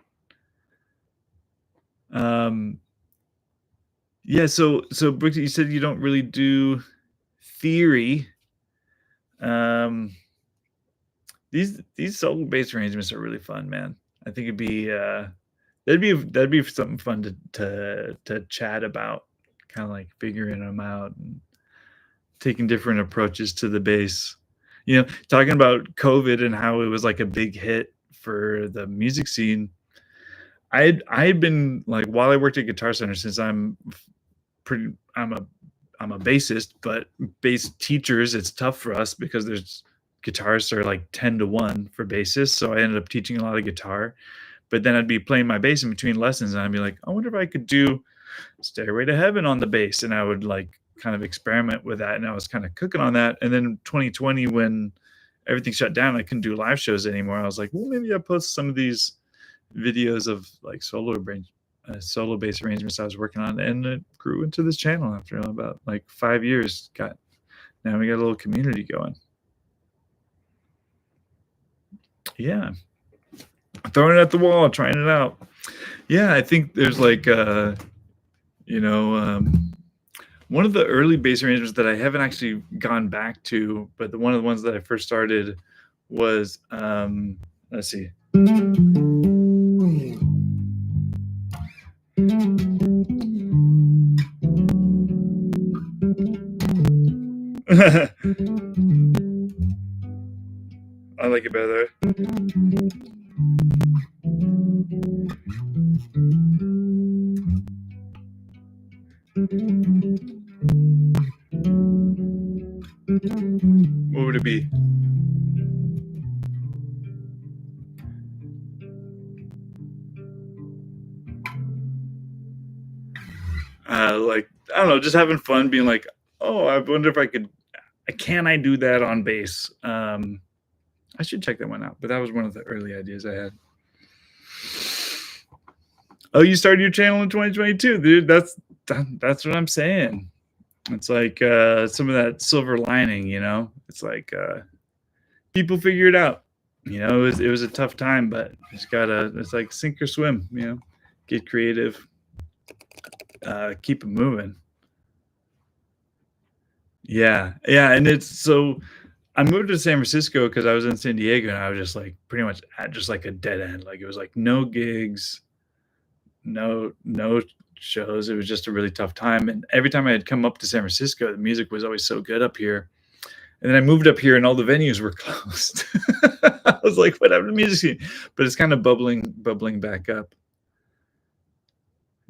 Yeah, so Brooksy, you said you don't really do theory. These solo bass arrangements are really fun, man. I think it'd be that'd be something fun to chat about, kind of like figuring them out and taking different approaches to the bass. You know, talking about COVID and how it was like a big hit for the music scene. I'd been like, while I worked at Guitar Center, since I'm a bassist, but bass teachers, it's tough for us because there's guitarists are like 10 to 1 for bassists. So I ended up teaching a lot of guitar, but then I'd be playing my bass in between lessons and I'd be like, I wonder if I could do Stairway to Heaven on the bass. And I would like kind of experiment with that. And I was kind of cooking on that. And then 2020, when everything shut down, I couldn't do live shows anymore. I was like, well, maybe I'll post some of these videos of like solo bass arrangements I was working on, and it grew into this channel after about like 5 years. Now we got a little community going. Yeah, throwing it at the wall, trying it out. Yeah, I think there's like one of the early bass arrangements that I haven't actually gone back to, but one of the ones that I first started was let's see. I like it better. What would it be? Like, I don't know, just having fun, being like, oh, I wonder if I could, can I do that on bass? I should check that one out, but that was one of the early ideas I had. Oh, you started your channel in 2022, dude. That's what I'm saying. It's like some of that silver lining, you know. It's like people figure it out. You know, it was a tough time, but it's like sink or swim. You know, get creative, keep it moving. Yeah, and it's so. I moved to San Francisco because I was in San Diego, and I was just like pretty much at just like a dead end. Like it was like no gigs, no shows. It was just a really tough time. And every time I had come up to San Francisco, the music was always so good up here. And then I moved up here and all the venues were closed. I was like, what happened to music scene? But it's kind of bubbling back up.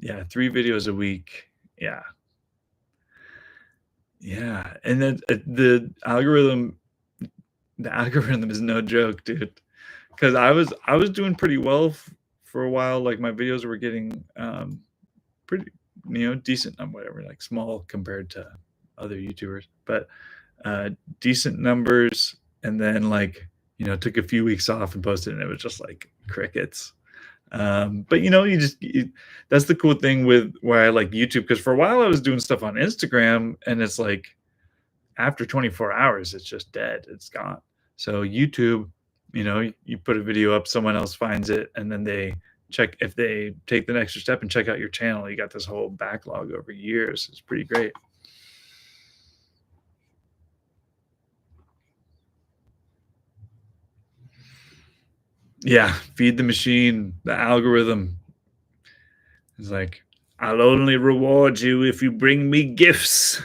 Yeah, 3 videos a week. Yeah. And then the algorithm is no joke, dude. Because I was doing pretty well for a while. Like my videos were getting pretty, decent, whatever, like small compared to other YouTubers, but decent numbers. And then like, took a few weeks off and posted, and it was just like crickets. But that's the cool thing with why I like YouTube, because for a while I was doing stuff on Instagram, and it's like after 24 hours it's just dead, it's gone. So YouTube, you put a video up, someone else finds it, and then they check, if they take the extra step and check out your channel, you got this whole backlog over years. It's pretty great. Yeah, feed the machine, the algorithm. It's like, I'll only reward you if you bring me gifts.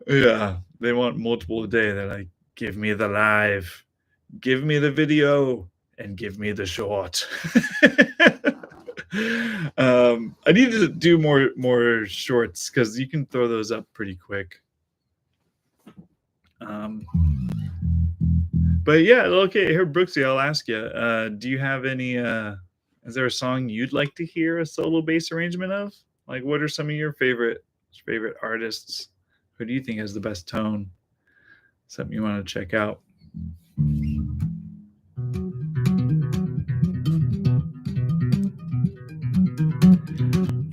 Yeah, they want multiple a day. They're like, give me the live, give me the video, and give me the short. I need to do more shorts, because you can throw those up pretty quick. But yeah, okay, here, Brooksy, I'll ask you, do you have any, is there a song you'd like to hear a solo bass arrangement of? Like, what are some of your favorite artists? Who do you think has the best tone? Something you want to check out?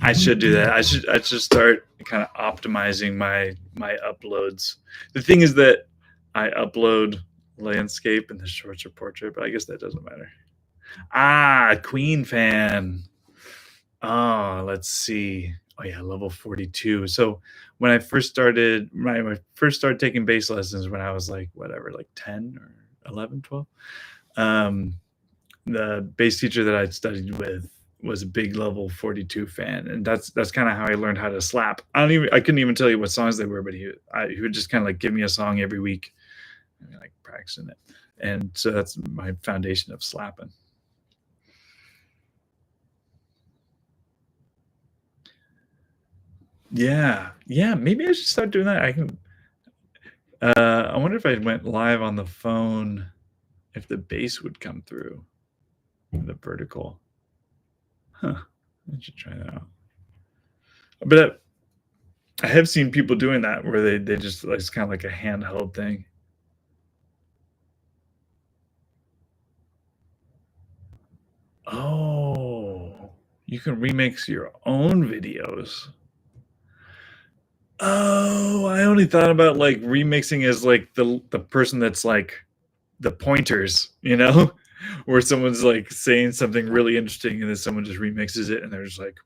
I should do that. I should start kind of optimizing my uploads. The thing is that I upload landscape and the shorts are portrait, but I guess that doesn't matter. Queen fan. Oh, let's see. Oh yeah, level 42. So when I first started, when I first started taking bass lessons when I was like whatever, like 10 or 11, 12. The bass teacher that I'd studied with was a big level 42 fan, and that's kind of how I learned how to slap. I couldn't even tell you what songs they were, but he would just kind of like give me a song every week and like practicing it. And so that's my foundation of slapping. Yeah. Yeah, maybe I should start doing that. I wonder if I went live on the phone, if the bass would come through the vertical. Huh. I should try that out. But I have seen people doing that where they just like, it's kind of like a handheld thing. Oh, you can remix your own videos. Oh, I only thought about like remixing as like the person that's like the pointers, you know, where someone's like saying something really interesting and then someone just remixes it and they're just like,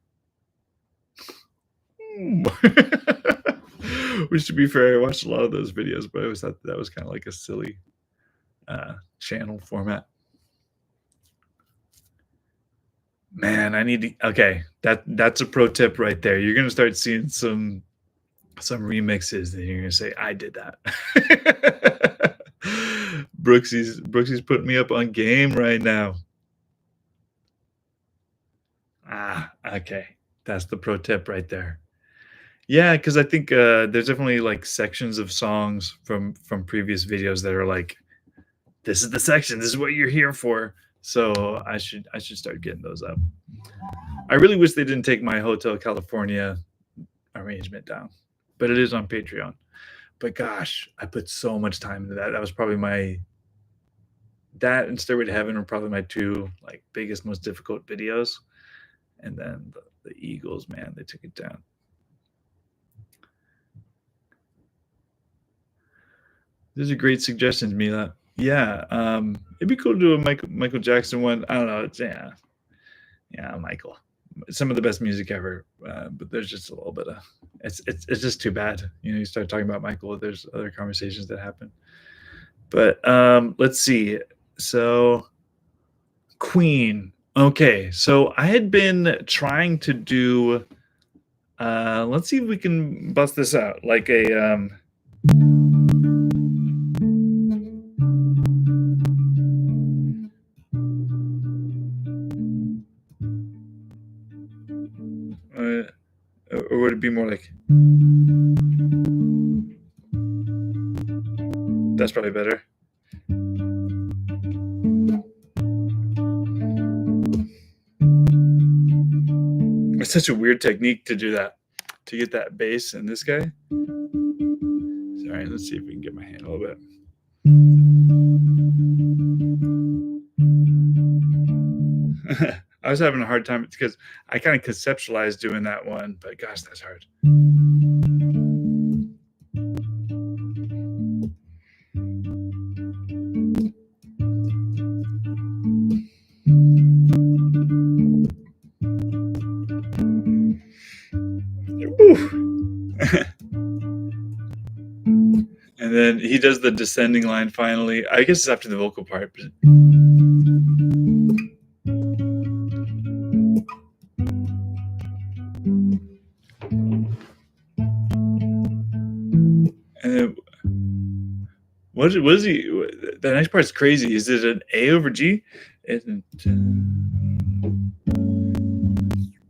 which to be fair, I watched a lot of those videos, but I always thought that was kind of like a silly channel format. Man, I need to. Okay, that's a pro tip right there. You're gonna start seeing some remixes, and you're gonna say, "I did that." Brooksy's putting me up on game right now. Okay, that's the pro tip right there. Yeah, because I think there's definitely like sections of songs from previous videos that are like, this is the section, this is what you're here for. So I should start getting those up. I really wish they didn't take my Hotel California arrangement down, but it is on Patreon. But gosh, I put so much time into that. That was probably that and Stairway to Heaven are probably my two like biggest, most difficult videos. And then the Eagles, man, they took it down. These are great suggestions, Mila. Yeah, it'd be cool to do a Michael Jackson one. I don't know. It's yeah, Michael. Some of the best music ever, but there's just a little bit of it's just too bad. You know, you start talking about Michael, there's other conversations that happen. But let's see. So Queen. Okay, so I had been trying to do. Let's see if we can bust this out like a. Or would it be more like? That's probably better. It's such a weird technique to do that, to get that bass in this guy. Sorry, let's see if we can get my hand a little bit. I was having a hard time because I kind of conceptualized doing that one, but gosh, that's hard. And then he does the descending line finally. I guess it's after the vocal part. But... And then, what is he? The next part's crazy. Is it an A over G?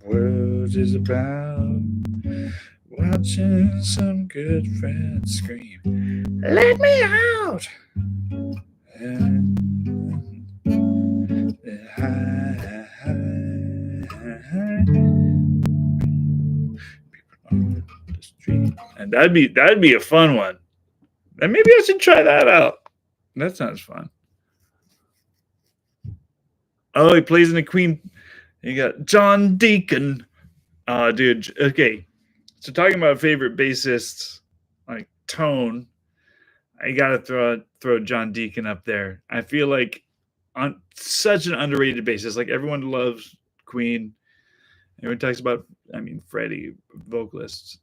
World is about watching some good friends scream, "Let me out!" And that'd be a fun one. And maybe I should try that out. That sounds fun. Oh, he plays in the Queen. You got John Deacon. Dude. Okay. So talking about favorite bassists, like tone, I gotta throw John Deacon up there. I feel like on such an underrated bassist. Like everyone loves Queen. Everyone talks about, I mean, Freddie, vocalist,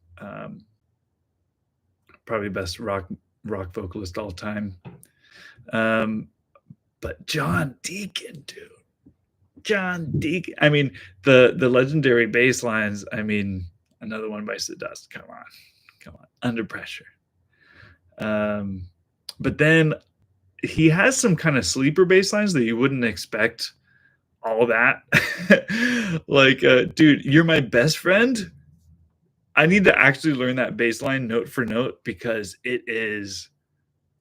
probably best rock vocalist all time. But John Deacon, dude. John Deacon. I mean, the legendary bass lines. I mean, another one bites the dust. Come on, Under Pressure. But then he has some kind of sleeper bass lines that you wouldn't expect all that. Like, dude, You're My Best Friend. I need to actually learn that bass line note for note because it is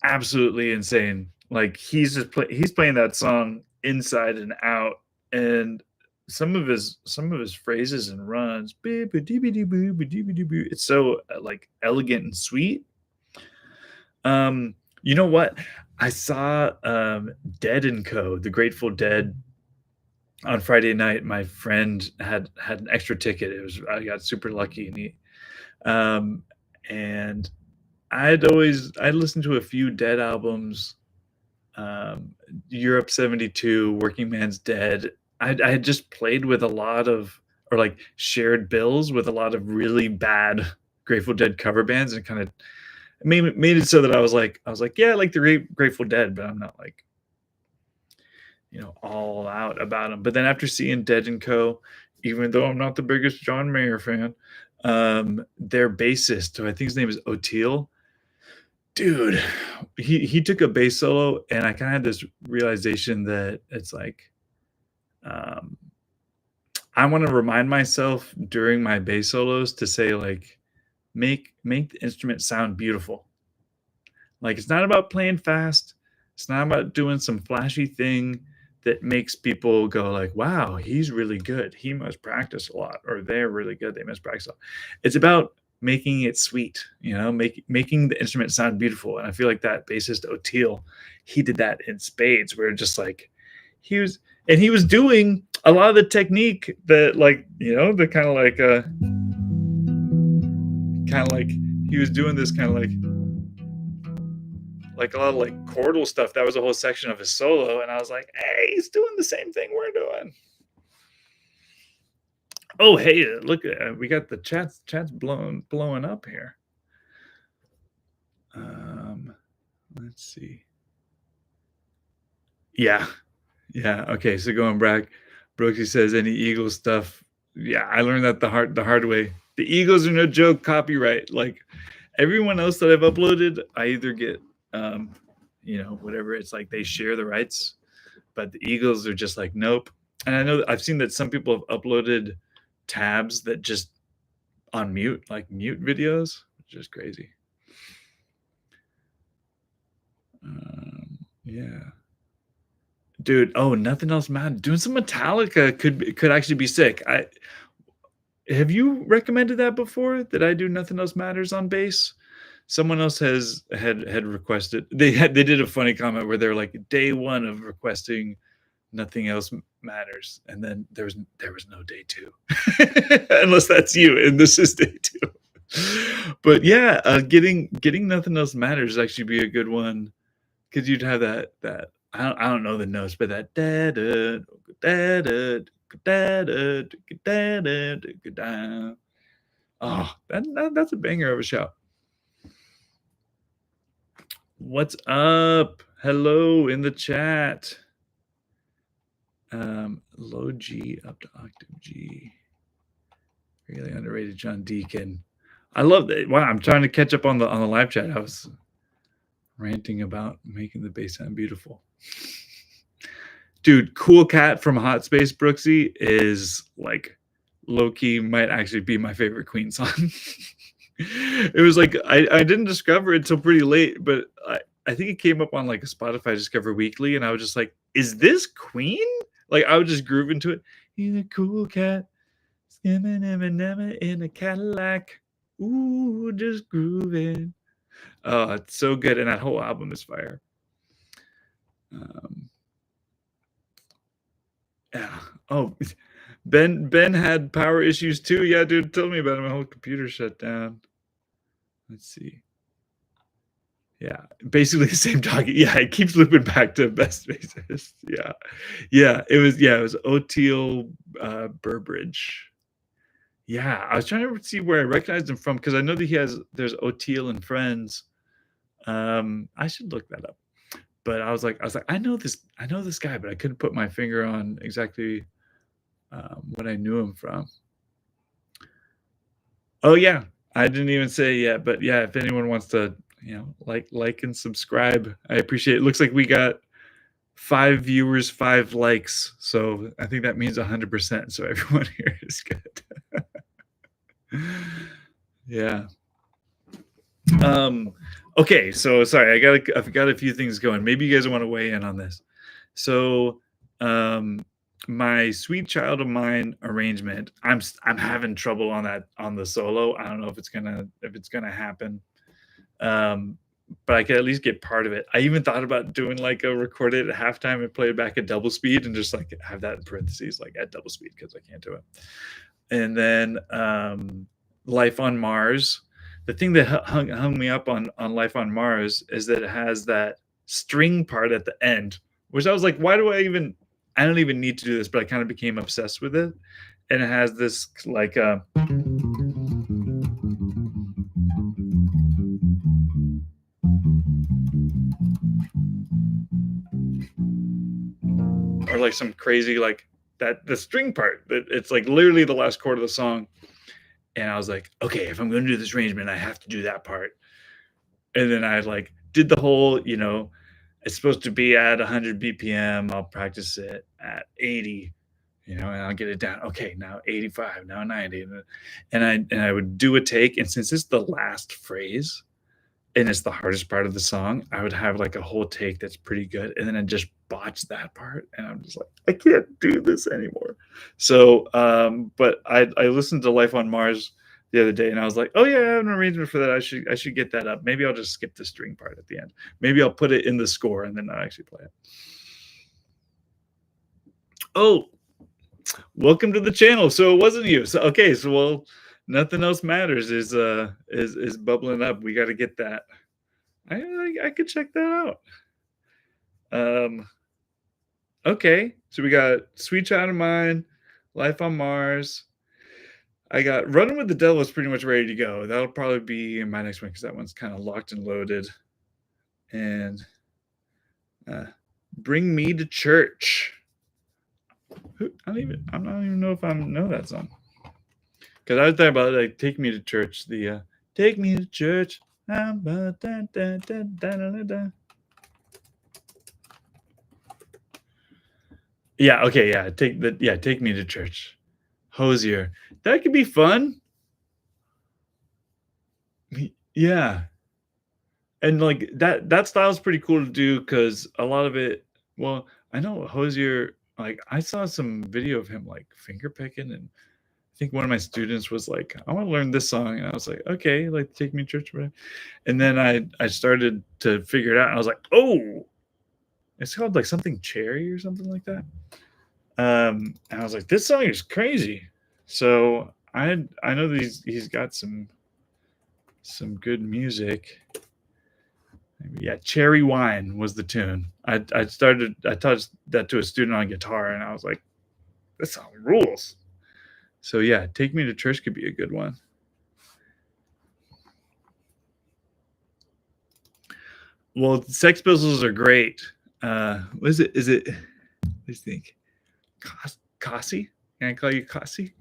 absolutely insane. Like he's playing that song inside and out, and some of his phrases and runs, it's so like elegant and sweet. You know what? I saw Dead & Co, the Grateful Dead, on Friday night. My friend had an extra ticket. I got super lucky, and I'd listened to a few Dead albums, Europe 72, Working Man's Dead. I had just played with a lot of, or like shared bills with a lot of really bad Grateful Dead cover bands, and kind of made it so that I was like, yeah, I like the Grateful Dead, but I'm not like, all out about them. But then after seeing Dead & Co, even though I'm not the biggest John Mayer fan, their bassist, who I think his name is Oteil, dude, he took a bass solo, and I kind of had this realization that it's like, I want to remind myself during my bass solos to say, like, make the instrument sound beautiful. Like, it's not about playing fast. It's not about doing some flashy thing that makes people go like, wow, he's really good. He must practice a lot, or they're really good. They must practice a lot. It's about making it sweet, making the instrument sound beautiful. And I feel like that bassist Oteil, he did that in spades, where just like he was doing a lot of the technique that, like, the kind of like he was doing this kind of like a lot of like chordal stuff. That was a whole section of his solo, and I was like, hey, he's doing the same thing we're doing. Oh, hey, look, we got the chat's blowing up here. Let's see. Yeah. Okay, so going back, Brooksy says, any Eagles stuff? Yeah, I learned that the hard way. The Eagles are no joke. Copyright. Like everyone else that I've uploaded, I either get whatever, it's like they share the rights, but the Eagles are just like, nope. And I know I've seen that some people have uploaded tabs that just on mute, like mute videos, which is crazy. Yeah, dude. Oh, Nothing Else Matters. Doing some Metallica could actually be sick. Have you recommended that before, that I do Nothing Else Matters on bass? Someone else had requested. They did a funny comment where they're like, day one of requesting Nothing Else Matters, and then there was no day two, unless that's you, and this is day two. But yeah, getting Nothing Else Matters actually be a good one, because you'd have that I don't know the notes, but that da da da da da da da da. Oh, that's a banger of a shout. What's up? Hello in the chat. Low G up to octave G. Really underrated John Deacon. I love that. Wow, I'm trying to catch up on the live chat. I was ranting about making the bass sound beautiful. Dude, Cool Cat from Hot Space, Brooksy, is like low-key might actually be my favorite Queen song. It was like I didn't discover it until pretty late, but I think it came up on like a Spotify Discover Weekly, and I was just like, is this Queen? Like, I would just groove into it. He's a cool cat, skimming in a Cadillac. Ooh, just grooving. Oh, it's so good, and that whole album is fire. Yeah. Oh, Ben had power issues too. Yeah, dude, tell me about it. My whole computer shut down. Let's see. Yeah, basically the same dog. Yeah, it keeps looping back to best bassist. Yeah, it was Oteil Burbridge. Yeah, I was trying to see where I recognized him from because I know that there's Oteil and Friends. I should look that up. But I was like, I know this guy, but I couldn't put my finger on exactly what I knew him from. Oh yeah, I didn't even say yet, but yeah, if anyone wants to, like and subscribe, I appreciate it. Looks like we got 5 viewers, 5 likes, so I think that means 100%. So everyone here is good. Yeah. Okay, so sorry, I've got a few things going. Maybe you guys want to weigh in on this. So, my Sweet Child of Mine arrangement, I'm having trouble on the solo. I don't know if it's gonna happen. But I could at least get part of it. I even thought about doing like a record it at halftime and play it back at double speed and just like have that in parentheses, like at double speed because I can't do it. And then Life on Mars. The thing that hung me up on Life on Mars is that it has that string part at the end, which I was like, why do I don't even need to do this, but I kind of became obsessed with it. And it has this like or like some crazy like that the string part that it's like literally the last chord of the song. And I was like, okay, if I'm going to do this arrangement, I have to do that part. And then I like did the whole, it's supposed to be at 100 BPM. I'll practice it at 80, and I'll get it down. Okay, now 85, now 90, and I would do a take. And since it's the last phrase and it's the hardest part of the song, I would have like a whole take that's pretty good, and then I just botch that part, and I'm just like, I can't do this anymore. So, but I listened to Life on Mars the other day, and I was like, oh yeah, I have an arrangement for that. I should get that up. Maybe I'll just skip the string part at the end. Maybe I'll put it in the score and then I'll actually play it. Oh, welcome to the channel. So it wasn't you. So okay, so well, nothing else matters is bubbling up. We got to get that. I could check that out. Okay, so we got Sweet Child of Mine, Life on Mars. I got Running with the Devil is pretty much ready to go. That'll probably be in my next one because that one's kind of locked and loaded. And Bring Me to Church. I don't even know if I know that song. Because I was thinking about like Take Me to Church. The Take Me to Church. Yeah, okay, yeah. Take Me to Church. Hosier. That could be fun. Yeah. And like that style is pretty cool to do because a lot of it, well, I know Hosier, like I saw some video of him like finger picking, and I think one of my students was like, I want to learn this song. And I was like, okay, like Take Me to Church. And then I started to figure it out, and I was like, oh, it's called like something Cherry or something like that. And I was like, this song is crazy. So I know that he's got some good music. Yeah, Cherry Wine was the tune. I taught that to a student on guitar, and I was like, this song rules. So yeah, Take Me to Church could be a good one. Well, Sex Pistols are great. What is it? Let's think. Cossie? Can I call you Cossie?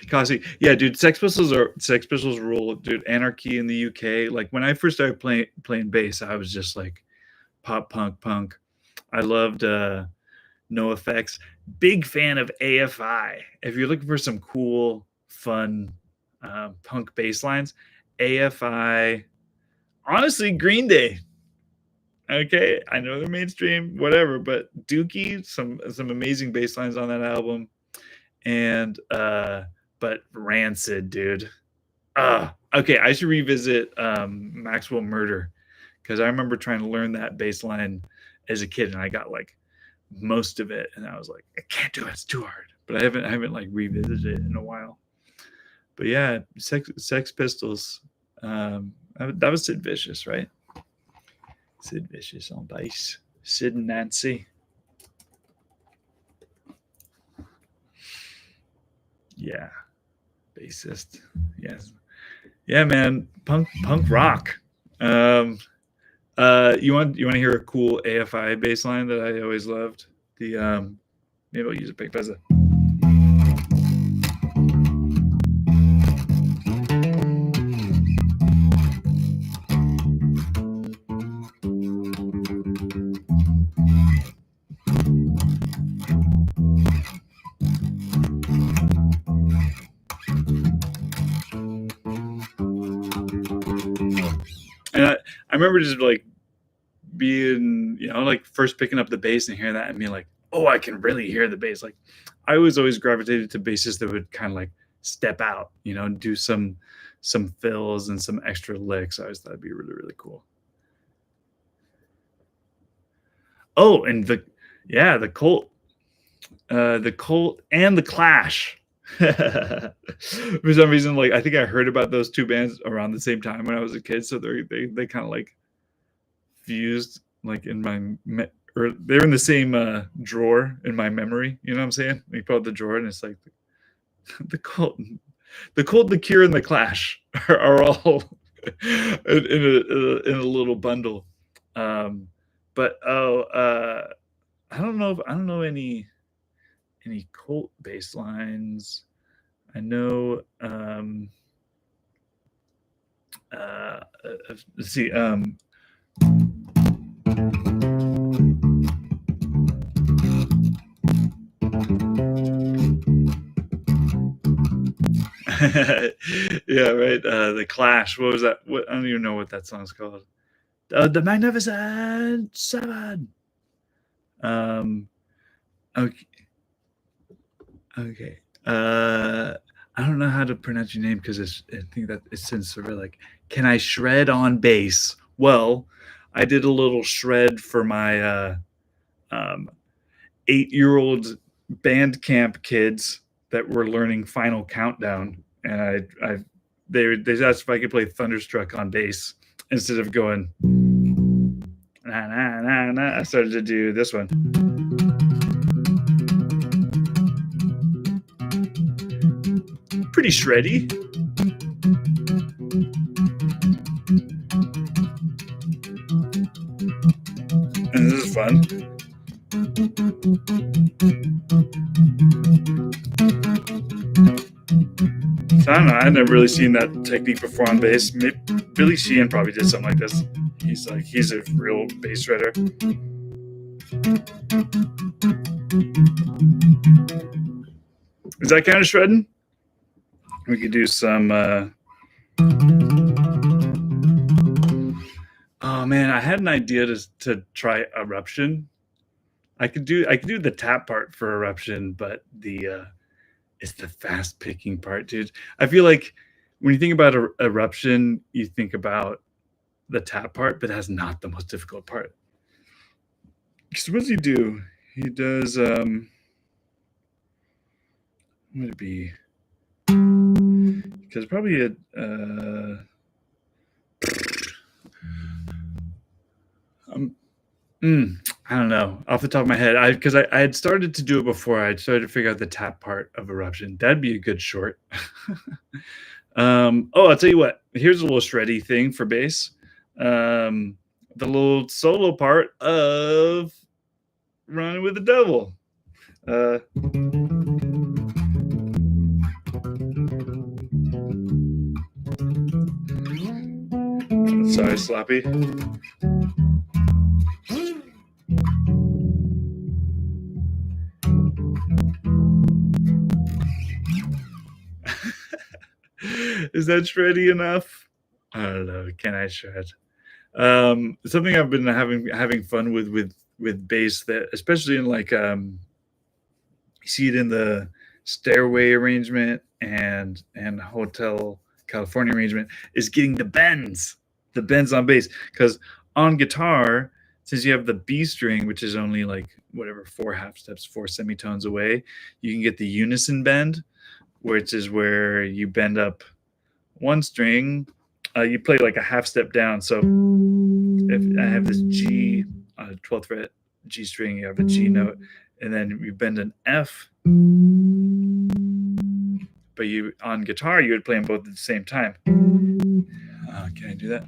Cossie. Yeah, dude, Sex Pistols rule, dude. Anarchy in the UK. Like when I first started playing bass, I was just like pop punk. I loved NoFX. Big fan of AFI. If you're looking for some cool, fun punk bass lines, AFI. Honestly, Green Day. Okay, I know they're mainstream, whatever, but Dookie, some amazing bass lines on that album. And but Rancid, dude. Okay, I should revisit Maxwell Murder because I remember trying to learn that bass line as a kid, and I got like most of it, and I was like, I can't do it, it's too hard. but I haven't like revisited it in a while. But yeah, Sex Pistols. That was Sid Vicious, right? Sid Vicious on bass. Sid and Nancy. Yeah, bassist. Yes. Yeah, man. Punk rock. You want to hear a cool AFI bass line that I always loved? The maybe I'll use a Big Pezza. And I remember just like being, like first picking up the bass and hearing that and being like, oh, I can really hear the bass. Like I was always gravitated to bassists that would kind of like step out, do some fills and some extra licks. I always thought it'd be really, really cool. Oh, and the Colt and the Clash. For some reason, like I think I heard about those two bands around the same time when I was a kid, so they kind of like fused like in my or they're in the same drawer in my memory. You know what I'm saying? You pull out the drawer and it's like the Colt, the Cure, and the Clash are all in a little bundle. But I don't know any Colt bass lines. I know let's see yeah, right. The Clash. What was that? I don't even know what that song's called. The Magnificent Seven. Okay. Okay. I don't know how to pronounce your name because I think that it's in Cyrillic. Can I shred on bass? Well, I did a little shred for my 8-year-old band camp kids that were learning Final Countdown, and they asked if I could play Thunderstruck on bass instead of going na na na na. I started to do this one. Pretty shreddy. And this is fun. So I don't know. I've never really seen that technique before on bass. Billy Sheehan probably did something like this. He's a real bass shredder. Is that kind of shredding? We could do some. Oh man, I had an idea to try Eruption. I could do the tap part for Eruption, but it's the fast picking part, dude. I feel like when you think about Eruption, you think about the tap part, but that's not the most difficult part. So what does he do? He does what would it be? Because probably I don't know off the top of my head. Because I had started to do it before. I started to figure out the tap part of Eruption. That'd be a good short. I'll tell you what. Here's a little shreddy thing for bass. The little solo part of Running with the Devil. Sorry, Sloppy. Is that shreddy enough? I don't know. Can I shred? Something I've been having fun with bass, that especially in like you see it in the Stairway arrangement and Hotel California arrangement, is getting the bends on bass. Because on guitar, since you have the B string, which is only like whatever 4 half steps, 4 semitones away, you can get the unison bend, which is where you bend up one string, you play like a half step down. So if I have this G on a 12th fret G string, you have a G note, and then you bend an F. But you on guitar, you would play them both at the same time. Can I do that?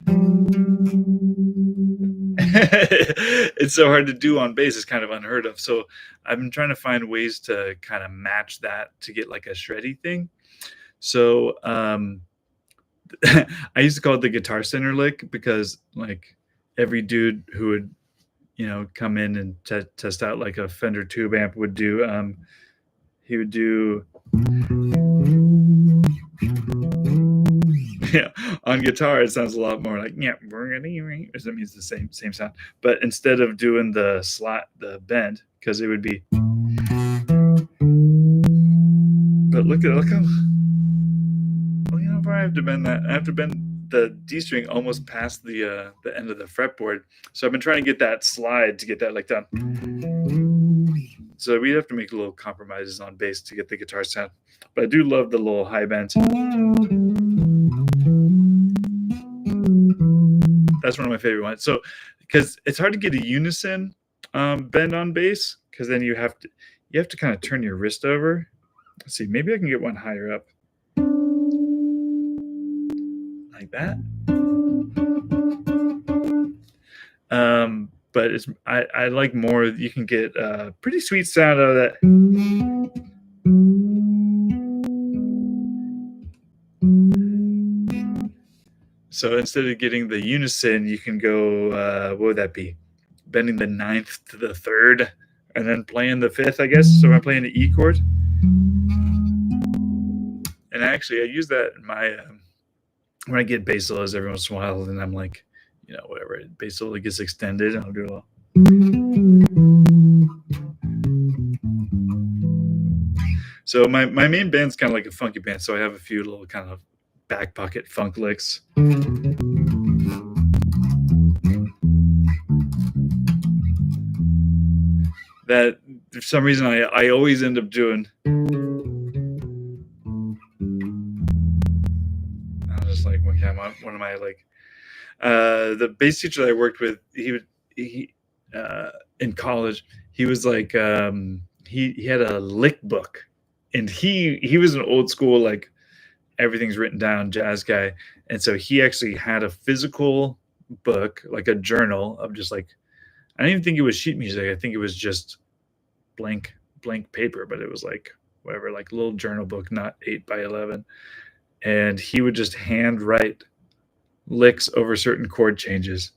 It's so hard to do on bass. It's kind of unheard of. So I've been trying to find ways to kind of match that to get like a shreddy thing. So I used to call it the Guitar Center lick because like every dude who would, come in and test out like a Fender tube amp would do, he would do, yeah, on guitar it sounds a lot more like as it means the same sound, but instead of doing the the bend, because it would be, but look how, I have to bend that. I have to bend the D string almost past the end of the fretboard. So I've been trying to get that slide to get that like done. So we have to make little compromises on bass to get the guitar sound. But I do love the little high bends. That's one of my favorite ones. So because it's hard to get a unison bend on bass, because then you have to kind of turn your wrist over. Let's see, maybe I can get one higher up. Like that. But I like more. You can get a pretty sweet sound out of that. So instead of getting the unison, you can go, what would that be? Bending the 9th to the 3rd and then playing the 5th, I guess. So I'm playing the E chord. And actually, I use that in my, when I get bass solos every once in a while, and I'm like, whatever, bass solo gets extended, and I'll do a little. So my main band's kind of like a funky band, so I have a few little kind of back pocket funk licks. That for some reason I always end up doing. I was just like, okay, one of my like, the bass teacher that I worked with, he in college, he was like, he had a lick book, and he was an old school, like everything's written down jazz guy. And so he actually had a physical book, like a journal of just like, I don't even think it was sheet music. I think it was just blank paper, but it was like whatever, like a little journal book, not 8x11. And he would just hand write licks over certain chord changes.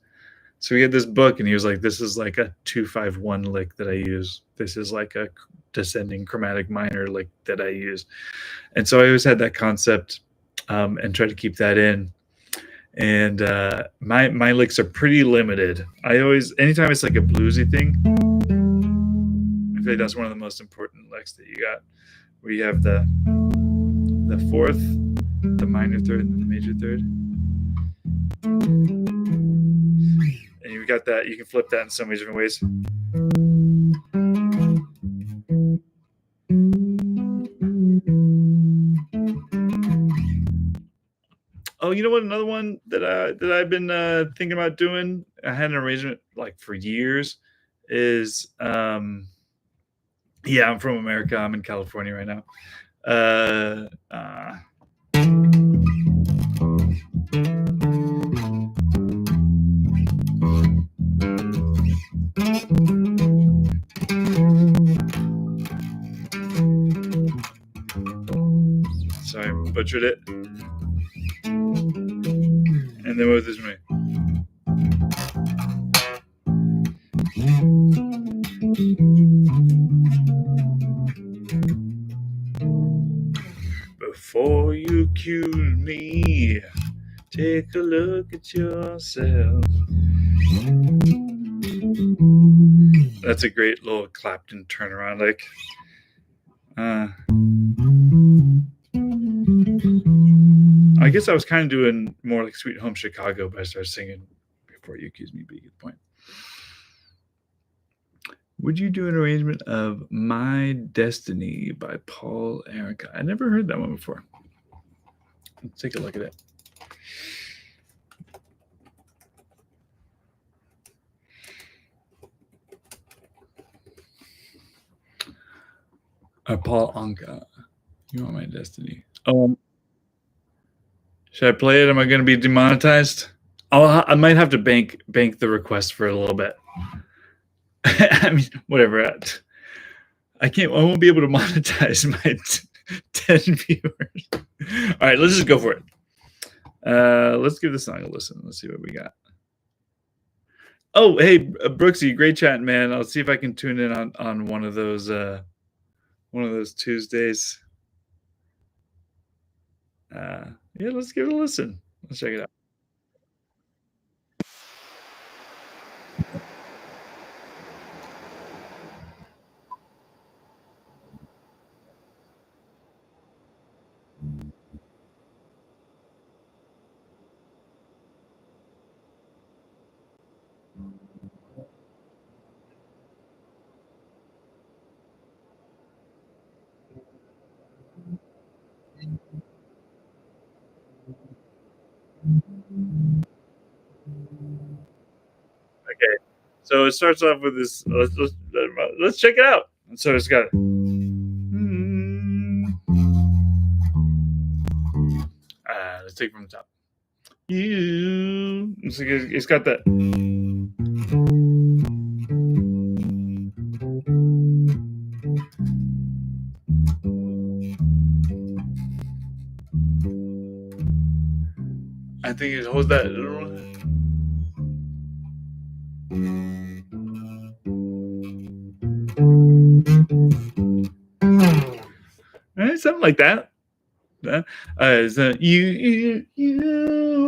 So he had this book, and he was like, this is like a 2-5-1 lick that I use. This is like a descending chromatic minor lick that I use. And so I always had that concept, and try to keep that in. And my licks are pretty limited. Anytime it's like a bluesy thing, I feel like that's one of the most important licks that you got, where you have the 4th, the minor 3rd, and the major 3rd. And you've got that, you can flip that in so many different ways. Oh, you know what? Another one that I've been thinking about doing, I had an arrangement like for years, is I'm from America. I'm in California right now. Sorry, I butchered it. And then what was this way? Before you accuse me, take a look at yourself. That's a great little Clapton turnaround, like. I guess I was kind of doing more like Sweet Home Chicago, but I started singing Before You Accuse Me. Be a good point. Would you do an arrangement of My Destiny by Paul Erica? I never heard that one before. Let's take a look at it. Paul Anka. You are my destiny. Should I play it? Am I going to be demonetized? I might have to bank the request for a little bit. I mean, whatever. I won't be able to monetize my 10 viewers. All right, let's just go for it. Let's give this song a listen. Let's see what we got. Oh, hey, Brooksy, great chatting, man. I'll see if I can tune in on one of those Tuesdays. Yeah, let's give it a listen. Let's check it out. Okay, so it starts off with this. Let's check it out. So it's got. Let's take it from the top. It's got that. I think it holds that. Something like that. So you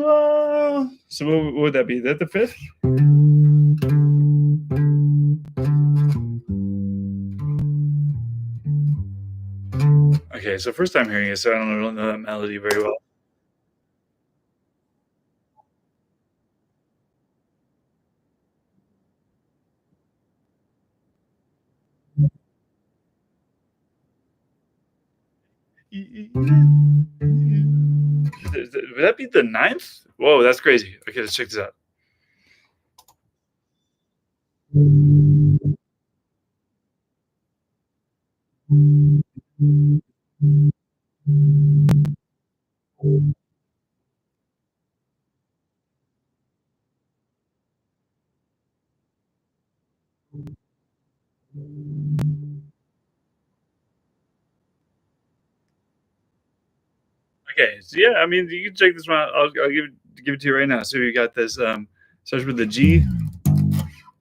are. So what would that be? Is that the fifth? Okay, so first time hearing it, so I don't know that melody very well. Would that be the ninth? Whoa, that's crazy. Okay, let's check this out. Okay, so yeah, I mean, you can check this one out. I'll give it to you right now. So you got this. Starts with the G.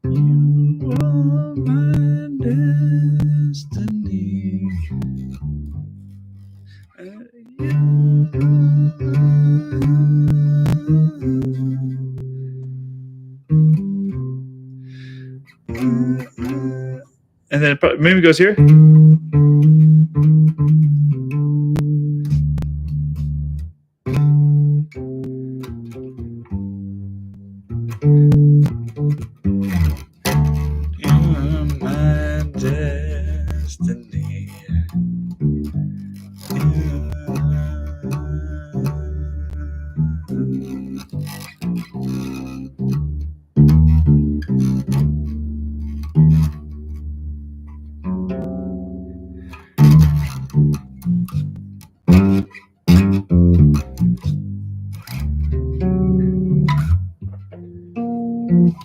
You are my destiny. And then it maybe goes here.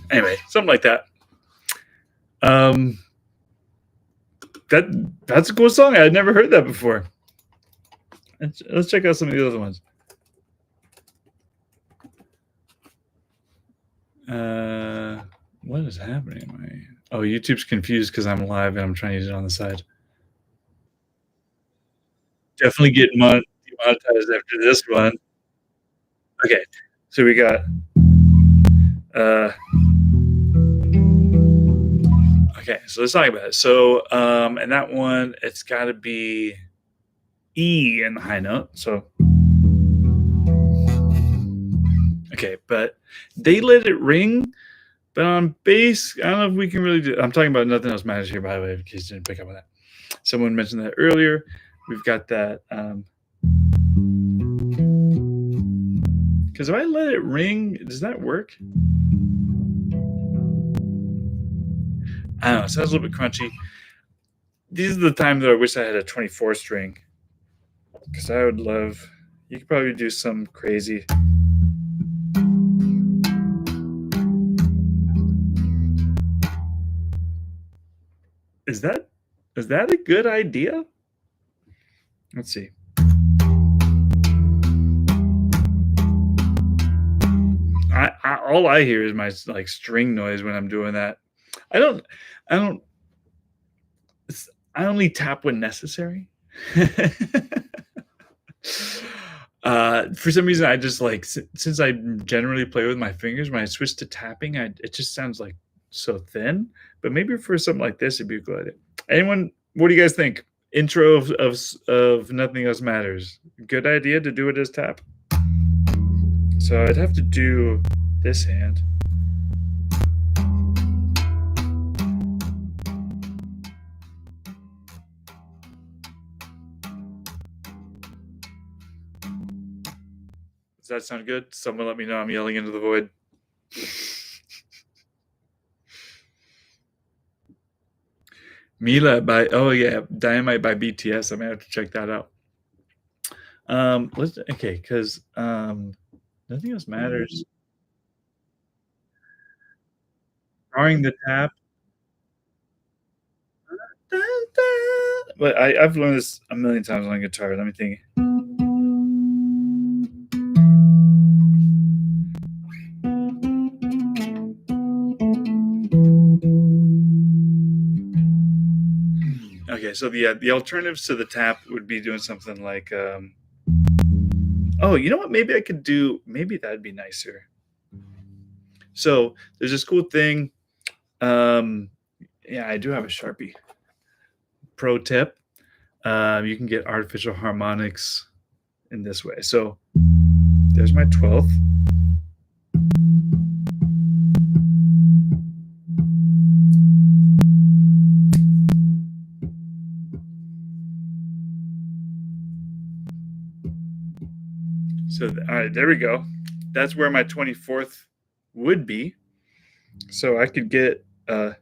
Anyway, something like that. That's a cool song. I'd never heard that before. Let's check out some of the other ones. What is happening? Oh, YouTube's confused because I'm live and I'm trying to use it on the side. Definitely get demonetized after this one. Okay, so we got. Okay, so let's talk about it. So, and that one, it's got to be E in the high note. So, okay, but They Let It Ring But on bass, I don't know if we can really do. I'm talking about Nothing Else Matters here, by the way, in case you didn't pick up on that. Someone mentioned that earlier. We've got that. Because if I let it ring, does that work? I don't know. It sounds a little bit crunchy. These are the times that I wish I had a 24 string. Because I would love. You could probably do some crazy. Is that a good idea? Let's see. All I hear is my like string noise when I'm doing that. I don't. I only tap when necessary. For some reason, I just like since I generally play with my fingers. When I switch to tapping, it just sounds like so thin. But maybe for something like this, it'd be a good idea. Anyone? What do you guys think? Intro of Nothing Else Matters. Good idea to do it as tap. So I'd have to do this hand. Does that sound good? Someone let me know I'm yelling into the void. Mila by Dynamite by BTS. I may have to check that out. Because Nothing Else Matters. Drawing the tap. But I've learned this a million times on guitar. Let me think. Okay, so the alternatives to the tap would be doing something like oh, you know what? Maybe I could do. Maybe that'd be nicer. So there's this cool thing. Yeah, I do have a Sharpie. Pro tip: you can get artificial harmonics in this way. So there's my 12th. So all right, there we go. That's where my 24th would be. So I could get I'm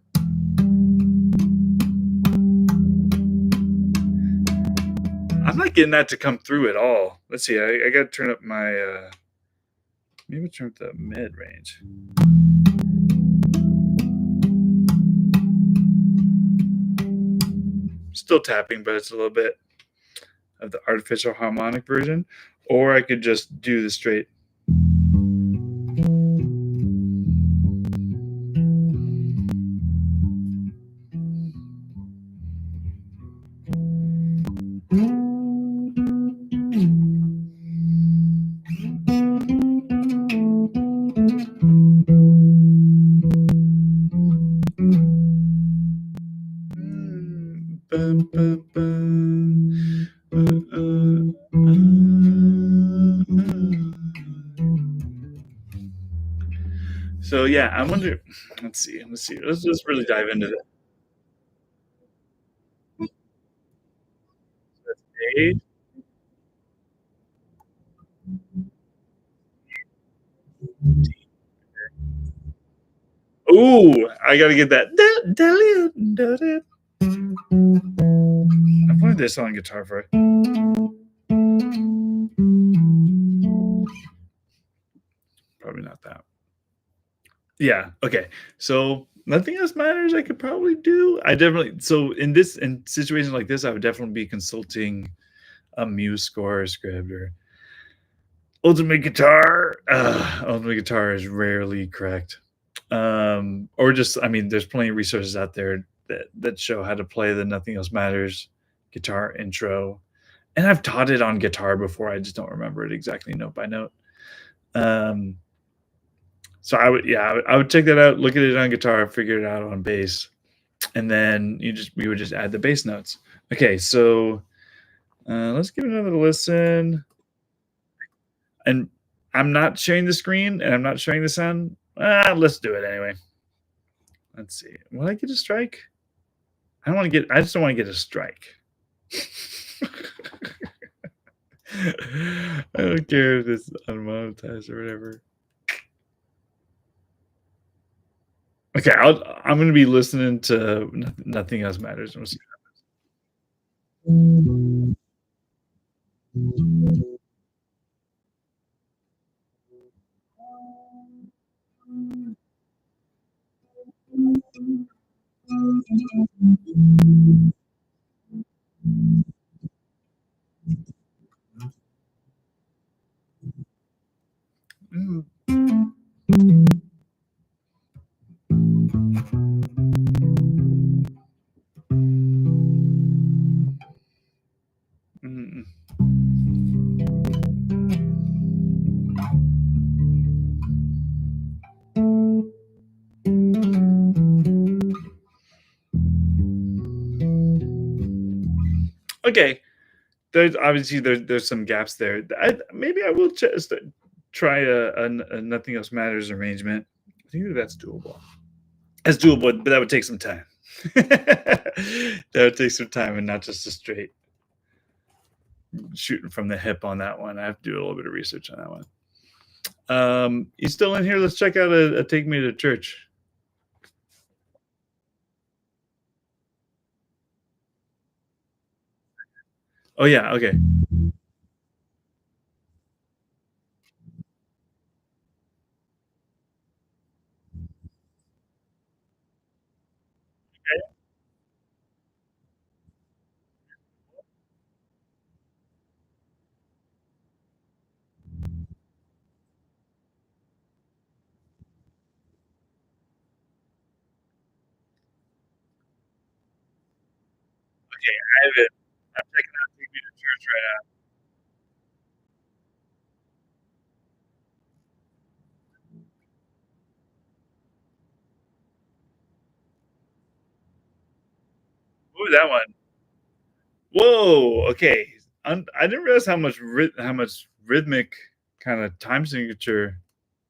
not getting that to come through at all. Let's see. I got to turn up my maybe turn up the mid range. Still tapping, but it's a little bit of the artificial harmonic version. Or I could just do the straight. So yeah, I wonder. Let's see. Let's just really dive into that. A. Ooh, I gotta get that. I've learned this on guitar for. Probably not that. Yeah. Okay. So Nothing Else Matters. I could probably do. I definitely. So in situations like this, I would definitely be consulting a Muse score script or Ultimate Guitar. Ultimate Guitar is rarely correct. Or just, I mean, there's plenty of resources out there that show how to play the Nothing Else Matters guitar intro. And I've taught it on guitar before. I just don't remember it exactly note by note. So I would check that out, look at it on guitar, figure it out on bass, and then we would just add the bass notes. Okay, so let's give it another listen. And I'm not sharing the screen and I'm not showing the sound. Let's do it anyway. Let's see. Will I get a strike? I just don't want to get a strike. I don't care if it's unmonetized or whatever. Okay, I'm gonna be listening to Nothing Else Matters. We'll see. Mm. Mm. Okay, there's some gaps there. Maybe I will just try a Nothing Else Matters arrangement. I think that's doable. That's doable, but that would take some time. That would take some time and not just a straight shooting from the hip on that one. I have to do a little bit of research on that one. You still in here? Let's check out a Take Me to Church. Oh yeah, okay. Okay, I have it. I'm checking out Take Me to Church right now. Ooh, that one. Whoa. Okay. I didn't realize how much rhythmic kind of time signature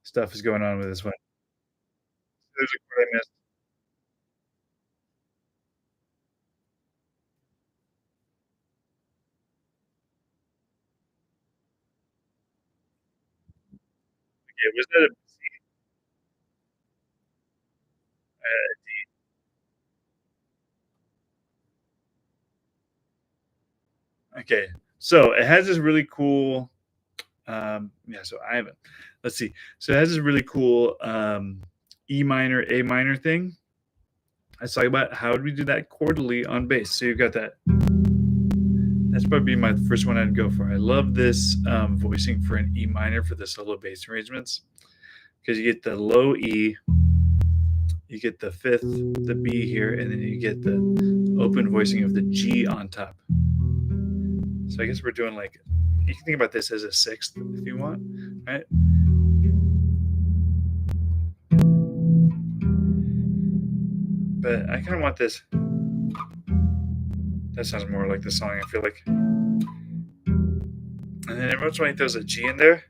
stuff is going on with this one. There's a chord I missed. Okay, was that a okay? So it has this really cool. Yeah. So I haven't. Let's see. So it has this really cool E minor, A minor thing. I was talking about how would we do that chordally on bass. So you've got that. That's probably my first one I'd go for. I love this voicing for an E minor for the solo bass arrangements because you get the low E, you get the fifth, the B here, and then you get the open voicing of the G on top. So I guess we're doing like you can think about this as a sixth if you want, right? But I kind of want this. That sounds more like the song. I feel like, and then every once in a while he throws a G in there.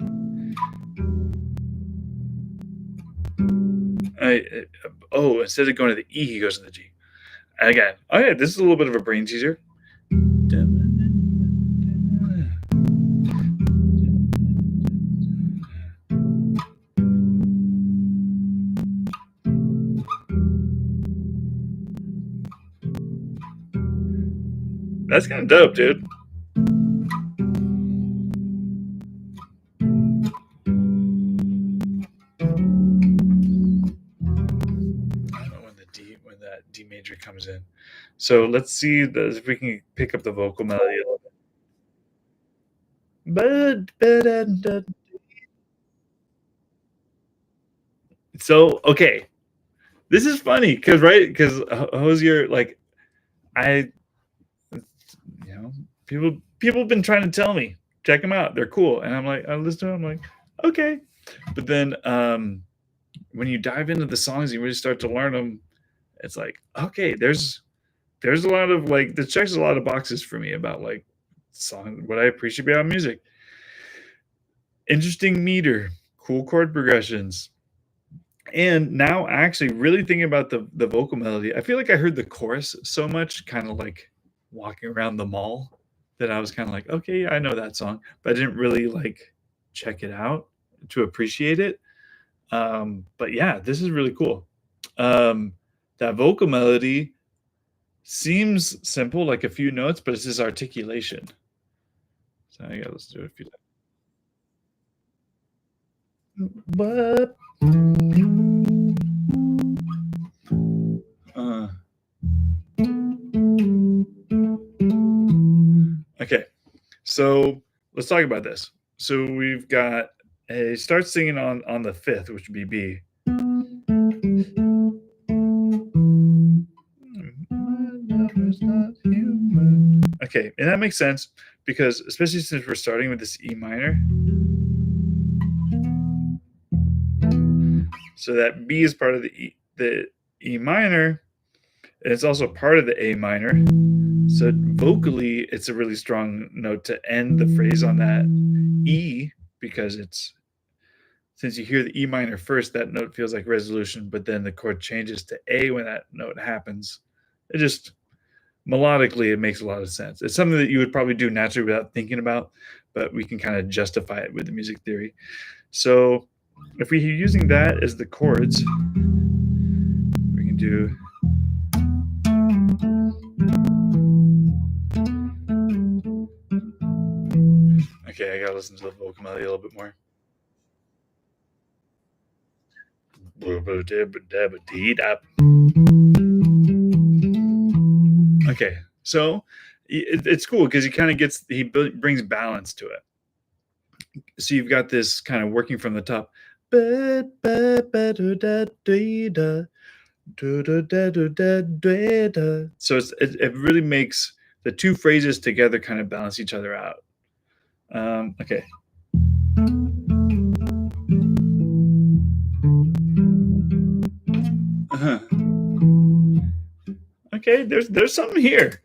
Oh, instead of going to the E, he goes to the G. Again, oh yeah, this is a little bit of a brain teaser. That's kind of dope, dude. I don't know when that D major comes in. So let's see if we can pick up the vocal melody a little bit. So okay, this is funny because Hosier like I people have been trying to tell me check them out, they're cool, and I'm like I listen to them, I'm like okay, but then when you dive into the songs, you really start to learn them. It's like okay, there's a lot of like this checks a lot of boxes for me about like song what I appreciate about music. Interesting meter, cool chord progressions, And now actually really thinking about the vocal melody, I feel like I heard the chorus so much kinda like walking around the mall that I was kinda like, "Okay, yeah, I know that song," but I didn't really, like, check it out to appreciate it. But yeah, this is really cool. That vocal melody seems simple, like a few notes, but it's just articulation. So I gotta listen to it a few times. But uh, okay, so let's talk about this. So we've got a start singing on the fifth, which would be B. Okay, and that makes sense because especially since we're starting with this E minor, so that B is part of the E minor, and it's also part of the A minor. So vocally, it's a really strong note to end the phrase on that E because it's since you hear the E minor first, that note feels like resolution, but then the chord changes to A when that note happens. It just melodically, it makes a lot of sense. It's something that you would probably do naturally without thinking about, but we can kind of justify it with the music theory. So if we're using that as the chords, we can do. Okay, I gotta listen to the vocal melody a little bit more. Okay, so it's cool because he brings balance to it. So you've got this kind of working from the top. So it really makes the two phrases together kind of balance each other out. Okay. Uh-huh. Okay, there's something here.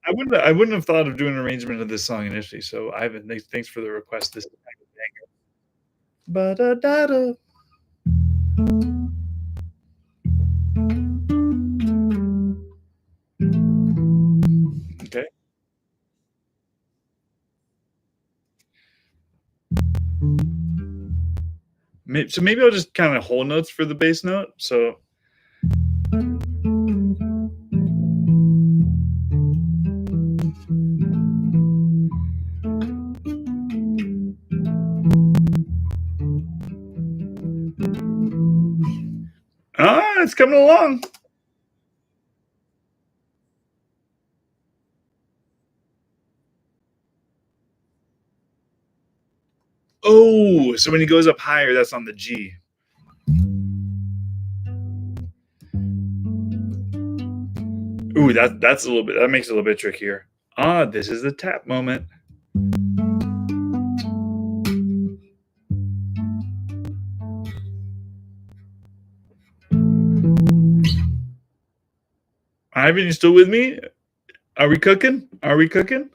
I wouldn't have thought of doing an arrangement of this song initially. So Ivan, thanks for the request. This is kind of a banger. Ba-da-da-da. Okay. So maybe I'll just kind of whole notes for the bass note. So it's coming along. Oh, so when he goes up higher, that's on the G. Ooh, that's a little bit. That makes it a little bit trickier. This is the tap moment. Ivan, you still with me? Are we cooking? Are we cooking?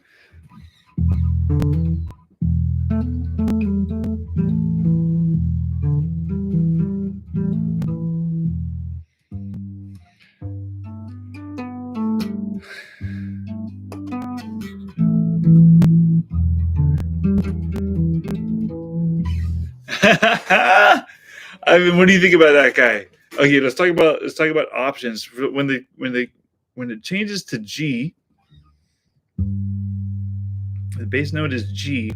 Ivan, what do you think about that guy? Okay, let's talk about options when it changes to G. The bass note is G.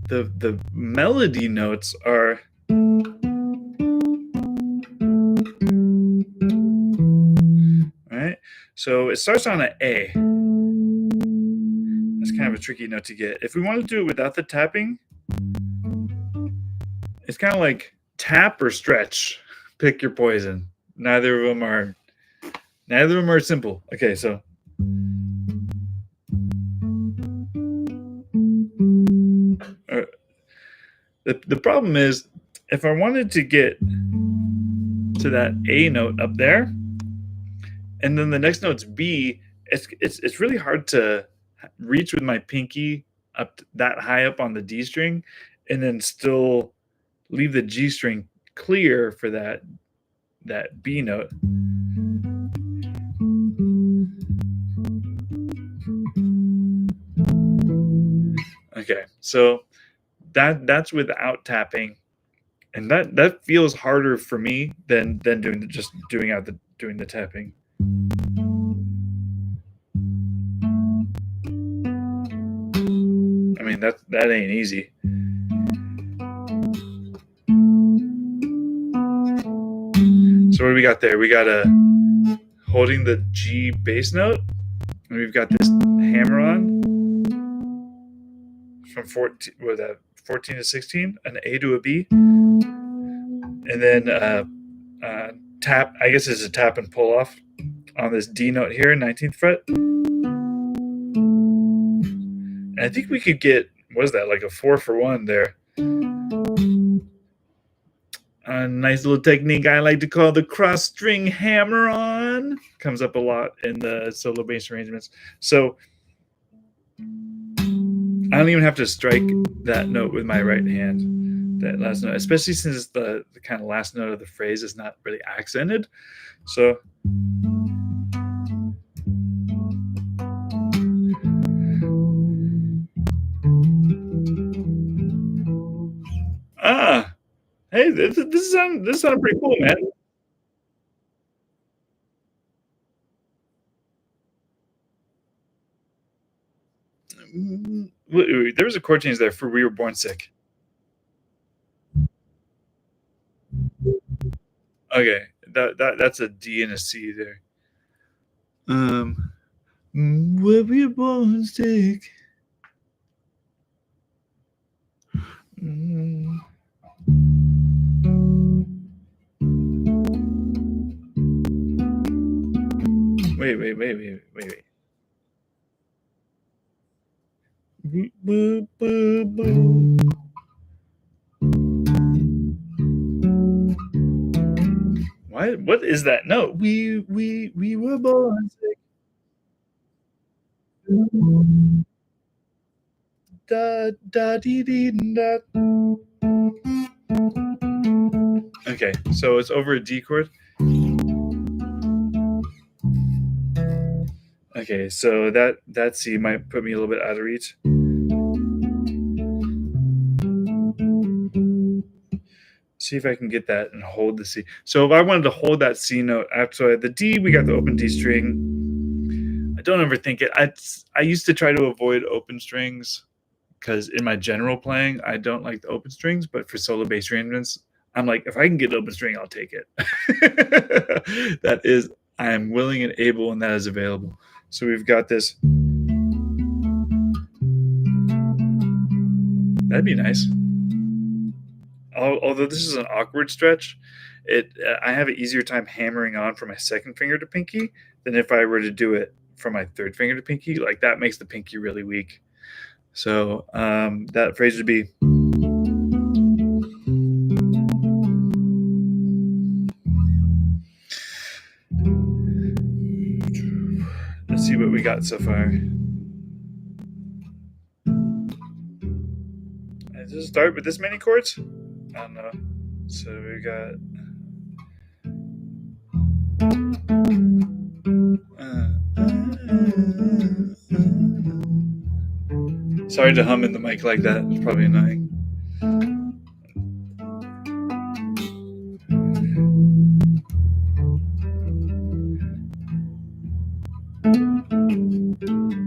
The melody notes are right. So it starts on an A. That's kind of a tricky note to get. If we want to do it without the tapping, it's kind of like tap or stretch. Pick your poison. Neither of them are simple. Okay, so the problem is if I wanted to get to that A note up there, and then the next note's B, it's really hard to reach with my pinky that high up on the D string, and then still leave the G string clear for that that B note. Okay, so that's without tapping, and that feels harder for me than doing the tapping. I mean that ain't easy. So what do we got there? We got a holding the G bass note, and we've got this hammer on from 14 with a 14 to 16, an A to a B, and then tap. I guess it's a tap and pull off on this D note here, 19th fret. And I think we could get, what is that, like a 4-for-1 there. A nice little technique I like to call the cross string hammer on. Comes up a lot in the solo bass arrangements. So I don't even have to strike that note with my right hand, that last note, especially since the kind of last note of the phrase is not really accented. So hey, this sounded pretty cool, man. There was a chord change there for "We Were Born Sick." Okay, that's a D and a C there. We were born sick. Wait. Boo, boo, boo. What is that note? We were born sick. Da da dee dee da. Okay, so it's over a D chord. Okay, so that C might put me a little bit out of reach. See if I can get that and hold the C. So if I wanted to hold that C note after the D, we got the open D string. I don't overthink it. I used to try to avoid open strings because in my general playing, I don't like the open strings, but for solo bass arrangements, I'm like, if I can get an open string, I'll take it. That is, I am willing and able, and that is available. So we've got this. That'd be nice. Although this is an awkward stretch, I have an easier time hammering on from my second finger to pinky than if I were to do it from my third finger to pinky. Like that makes the pinky really weak. So that phrase would be. Let's see what we got so far. Does it start with this many chords? I don't know. So we got. Sorry to hum in the mic like that. It's probably annoying.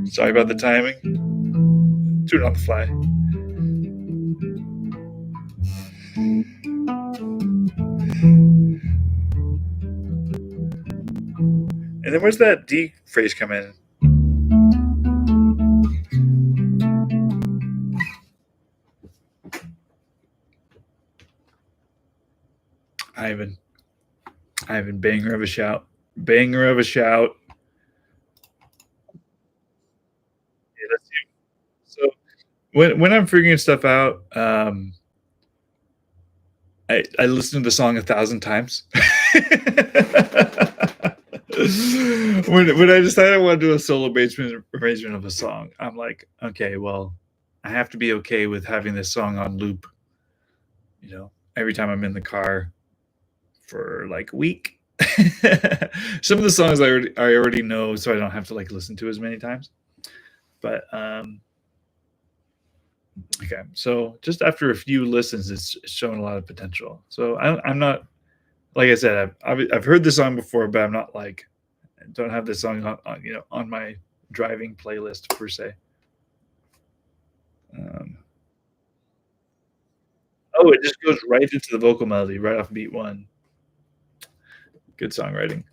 Sorry about the timing. Do it on the fly. And then where's that D phrase come in? Ivan, banger of a shout. Banger of a shout. Yeah, that's you. So when I'm figuring stuff out, I listen to the song 1,000 times. when I decided I want to do a solo bass arrangement of a song, I'm like, okay, well, I have to be okay with having this song on loop. You know, every time I'm in the car for like a week. Some of the songs I already know, so I don't have to like listen to as many times. But okay, so just after a few listens, it's showing a lot of potential. So I'm not, like I said, I've heard the song before, but I'm not like, don't have this song on my driving playlist per se. Um, oh, it just goes right into the vocal melody right off beat one. Good songwriting.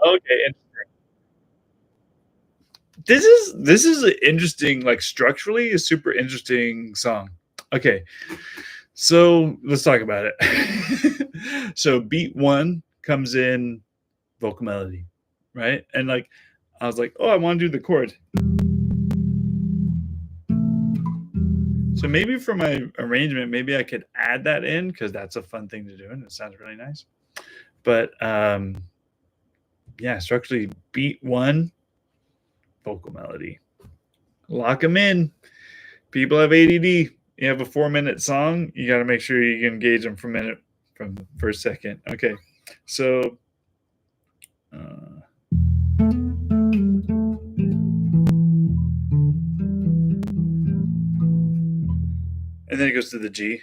Okay, and this is an interesting, like structurally, a super interesting song. Okay, so let's talk about it. So beat one comes in vocal melody, right? And like I was like, oh, I want to do the chord. So maybe for my arrangement, maybe I could add that in because that's a fun thing to do and it sounds really nice. But yeah, structurally beat one, vocal melody. Lock them in. People have ADD. You have a 4-minute song, you got to make sure you can engage them from per second. Okay, so and then it goes to the G.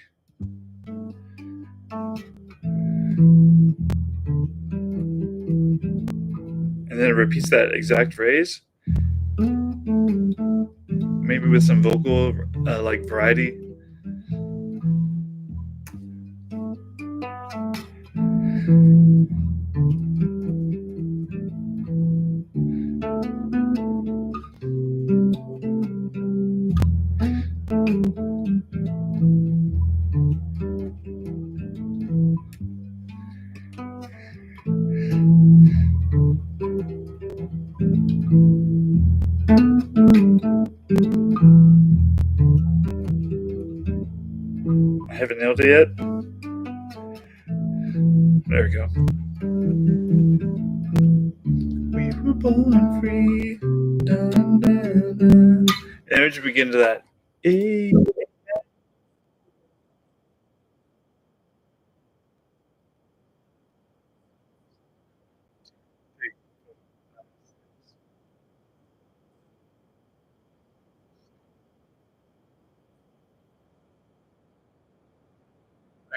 And then it repeats that exact phrase, maybe with some vocal like variety. I haven't nailed it yet. There we go. We were born free. Dun, dun, dun. And it should begin to that.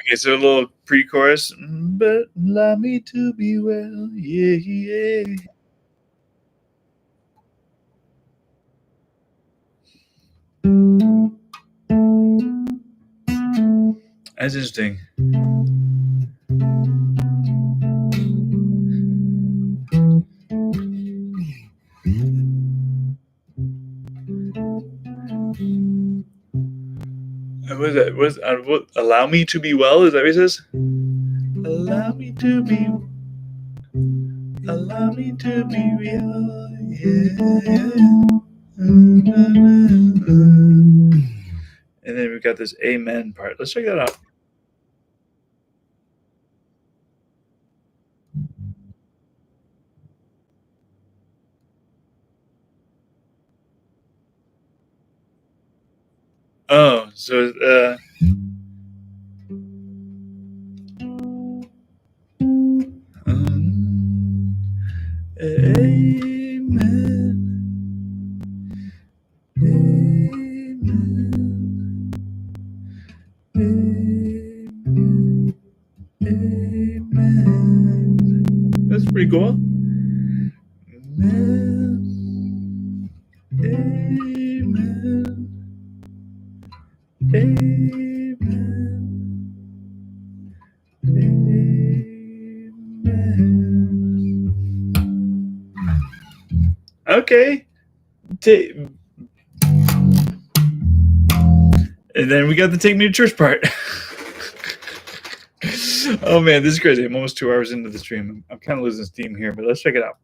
Okay, so a little pre-chorus. But allow me to be well, yeah, yeah. That's interesting. Was that was what, allow me to be well? Is that what he says? Allow me to be. Allow me to be real. Yeah. And then we've got this amen part. Let's check that out. Oh, so amen. Amen. Amen. Amen. That's pretty cool. Amen. Amen. Amen. Amen. Okay. And then we got the take me to church part. Oh man, this is crazy. I'm almost 2 hours into the stream. I'm kind of losing steam here, but let's check it out.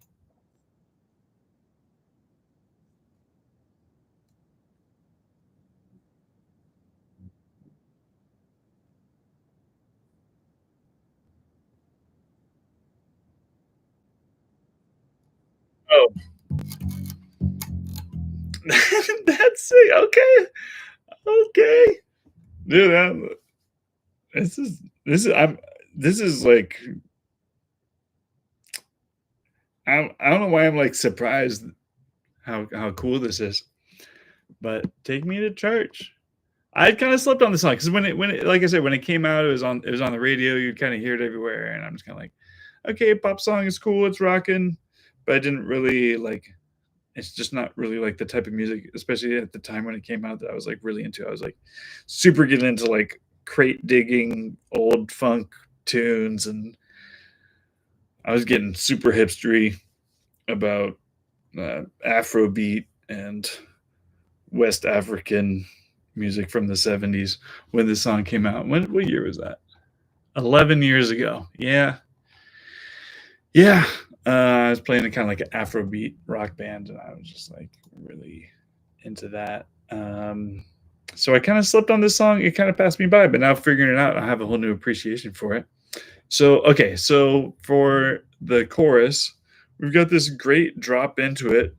That's sick. Okay. Okay. Dude, this is like I don't know why I'm like surprised how cool this is. But Take Me to Church. I kind of slept on the song because when it like I said, when it came out, it was on the radio. You'd kind of hear it everywhere, and I'm just kind of like, okay, pop song is cool, it's rocking, but I didn't really like. It's just not really like the type of music, especially at the time when it came out, that I was like really into. I was like super getting into like crate digging old funk tunes, and I was getting super hipstery about Afrobeat and West African music from the 70s when this song came out. What year was that? 11 years ago. Yeah. Yeah. I was playing a kind of like an Afrobeat rock band, and I was just like really into that. So I kind of slept on this song. It kind of passed me by, but now figuring it out, I have a whole new appreciation for it. So, okay. So for the chorus, we've got this great drop into it.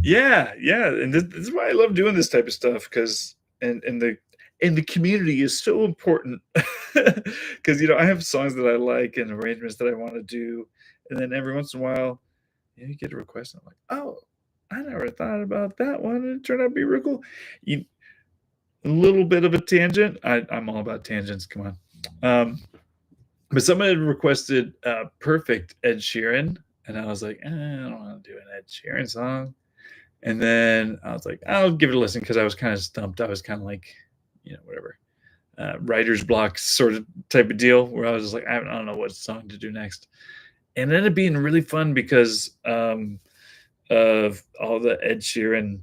Yeah, yeah, and this is why I love doing this type of stuff because and the community is so important because I have songs that I like and arrangements that I want to do, and then every once in a while, you get a request, and I'm like, oh, I never thought about that one, and it turned out to be real cool. You, a little bit of a tangent. I'm all about tangents. Come on, but someone had requested "Perfect" Ed Sheeran, and I was like, I don't want to do an Ed Sheeran song. And then I was like, I'll give it a listen because I was kind of stumped. I was kind of like, whatever, writer's block sort of type of deal where I was just like, I don't know what song to do next. And it ended up being really fun because of all the Ed Sheeran.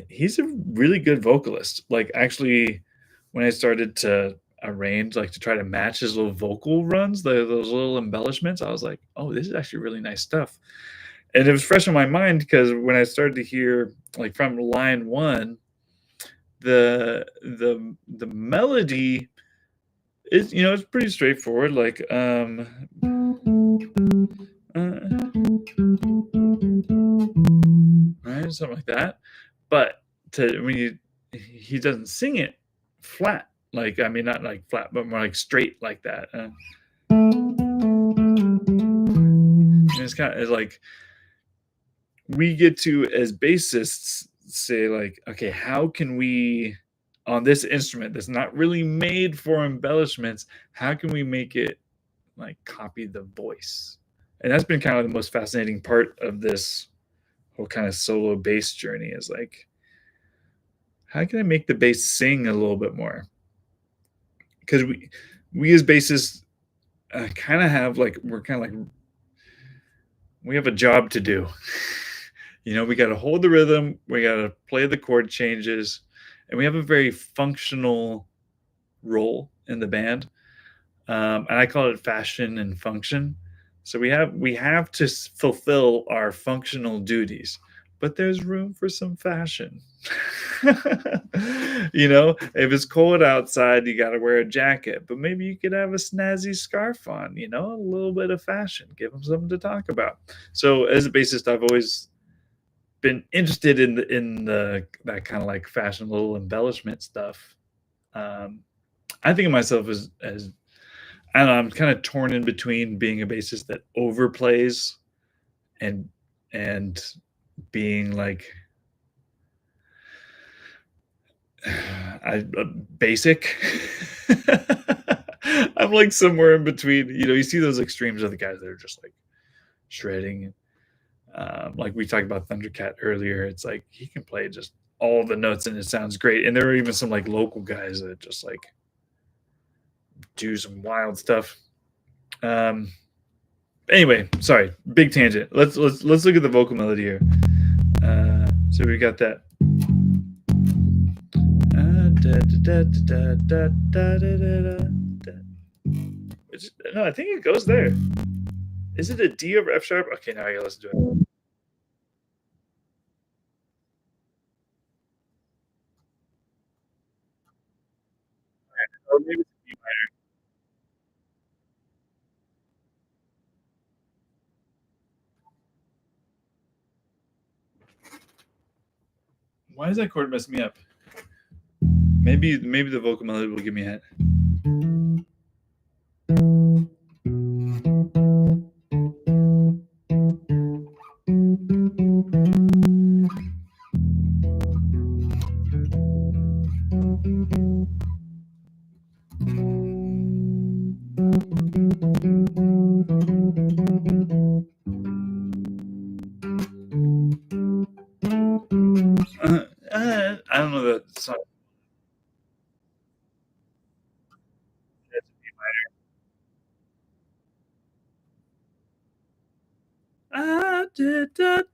He's a really good vocalist. Like, actually, when I started to arrange, like to try to match his little vocal runs, those little embellishments, I was like, oh, this is actually really nice stuff. And it was fresh in my mind because when I started to hear like from line one, the melody is it's pretty straightforward, like right, something like that. But to when you he doesn't sing it flat, like I mean not like flat, but more like straight like that. And it's kind of like we get to as bassists say like, okay, how can we on this instrument that's not really made for embellishments, how can we make it like copy the voice? And that's been kind of the most fascinating part of this whole kind of solo bass journey is like, how can I make the bass sing a little bit more? Because we as bassists kind of have like we're kind of like we have a job to do. We got to hold the rhythm, we got to play the chord changes, and we have a very functional role in the band. And I call it fashion and function. So we have to fulfill our functional duties, but there's room for some fashion. If it's cold outside, you got to wear a jacket, but maybe you could have a snazzy scarf on. A little bit of fashion, give them something to talk about. So as a bassist, I've always been interested in the that kind of like fashion little embellishment stuff. Um, I think of myself as I don't know, I'm kind of torn in between being a bassist that overplays and and being like basic. I'm like somewhere in between. You see those extremes of the guys that are just like shredding. Like we talked about Thundercat earlier. It's like he can play just all the notes and it sounds great. And there are even some like local guys that just like do some wild stuff. Um, anyway, sorry, big tangent. Let's look at the vocal melody here. So we got that. No, I think it goes there. Is it a D over F sharp? Okay, now I gotta listen to it. Or maybe it's B minor. Why does that chord mess me up? Maybe the vocal melody will give me a hint. I don't know that song. That's a B minor.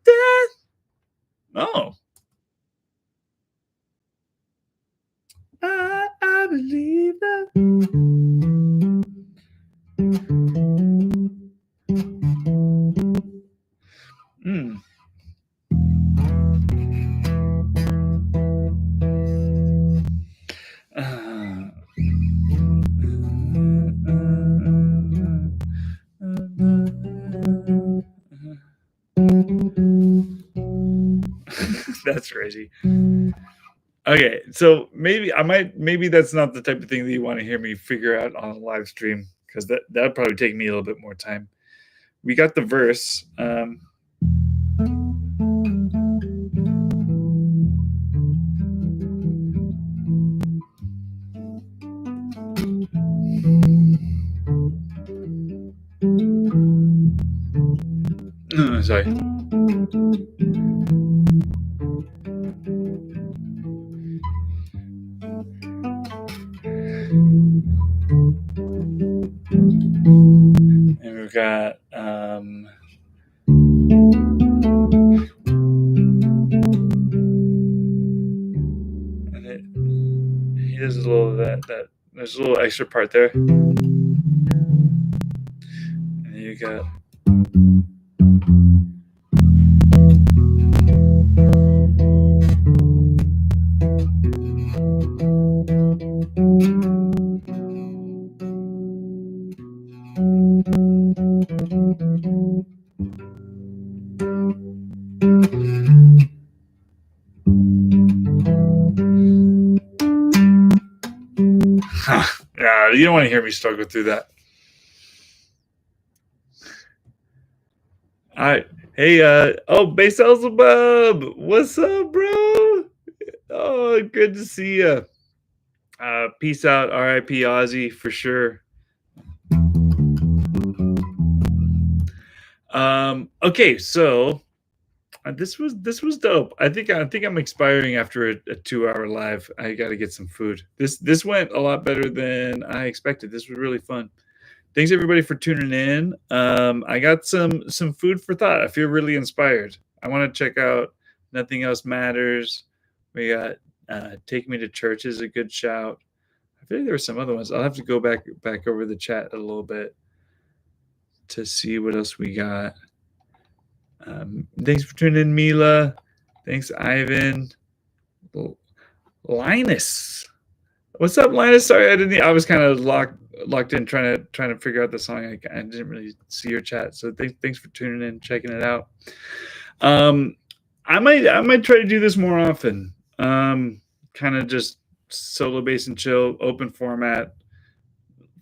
Oh. I believe that. Mm. That's crazy. Okay, so maybe that's not the type of thing that you want to hear me figure out on a live stream, because that'd probably take me a little bit more time. We got the verse. Sorry. And we've got and he does a little of that there's a little extra part there. And then you got yeah, you don't want to hear me struggle through that. All right. Hey, Base Elzebub, what's up, bro? Oh, good to see you. Peace out, R.I.P. Ozzy for sure. Okay, so this was dope. I think I'm expiring after a 2-hour live. I got to get some food. This went a lot better than I expected. This was really fun. Thanks everybody for tuning in. I got some food for thought. I feel really inspired. I want to check out Nothing Else Matters. We got Take Me to Church is a good shout. I feel like there were some other ones. I'll have to go back over the chat a little bit to see what else we got. Thanks for tuning in, Mila. Thanks, Ivan. Linus. What's up, Linus? Sorry, I was kind of locked in trying to figure out the song. I didn't really see your chat, so thanks for tuning in, checking it out. I might try to do this more often. Kind of just solo bass and chill, open format,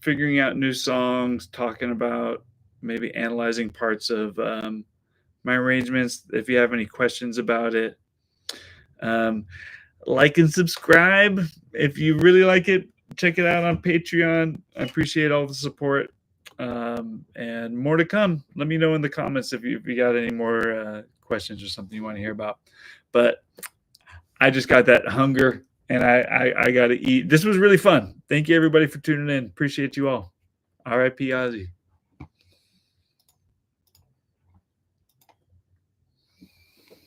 figuring out new songs, talking about maybe analyzing parts of my arrangements. If you have any questions about it, like and subscribe if you really like it. Check it out on Patreon. I appreciate all the support, and more to come. Let me know in the comments if you got any more questions or something you want to hear about. But I just got that hunger, and I got to eat. This was really fun. Thank you everybody for tuning in. Appreciate you all. R.I.P. Ozzy.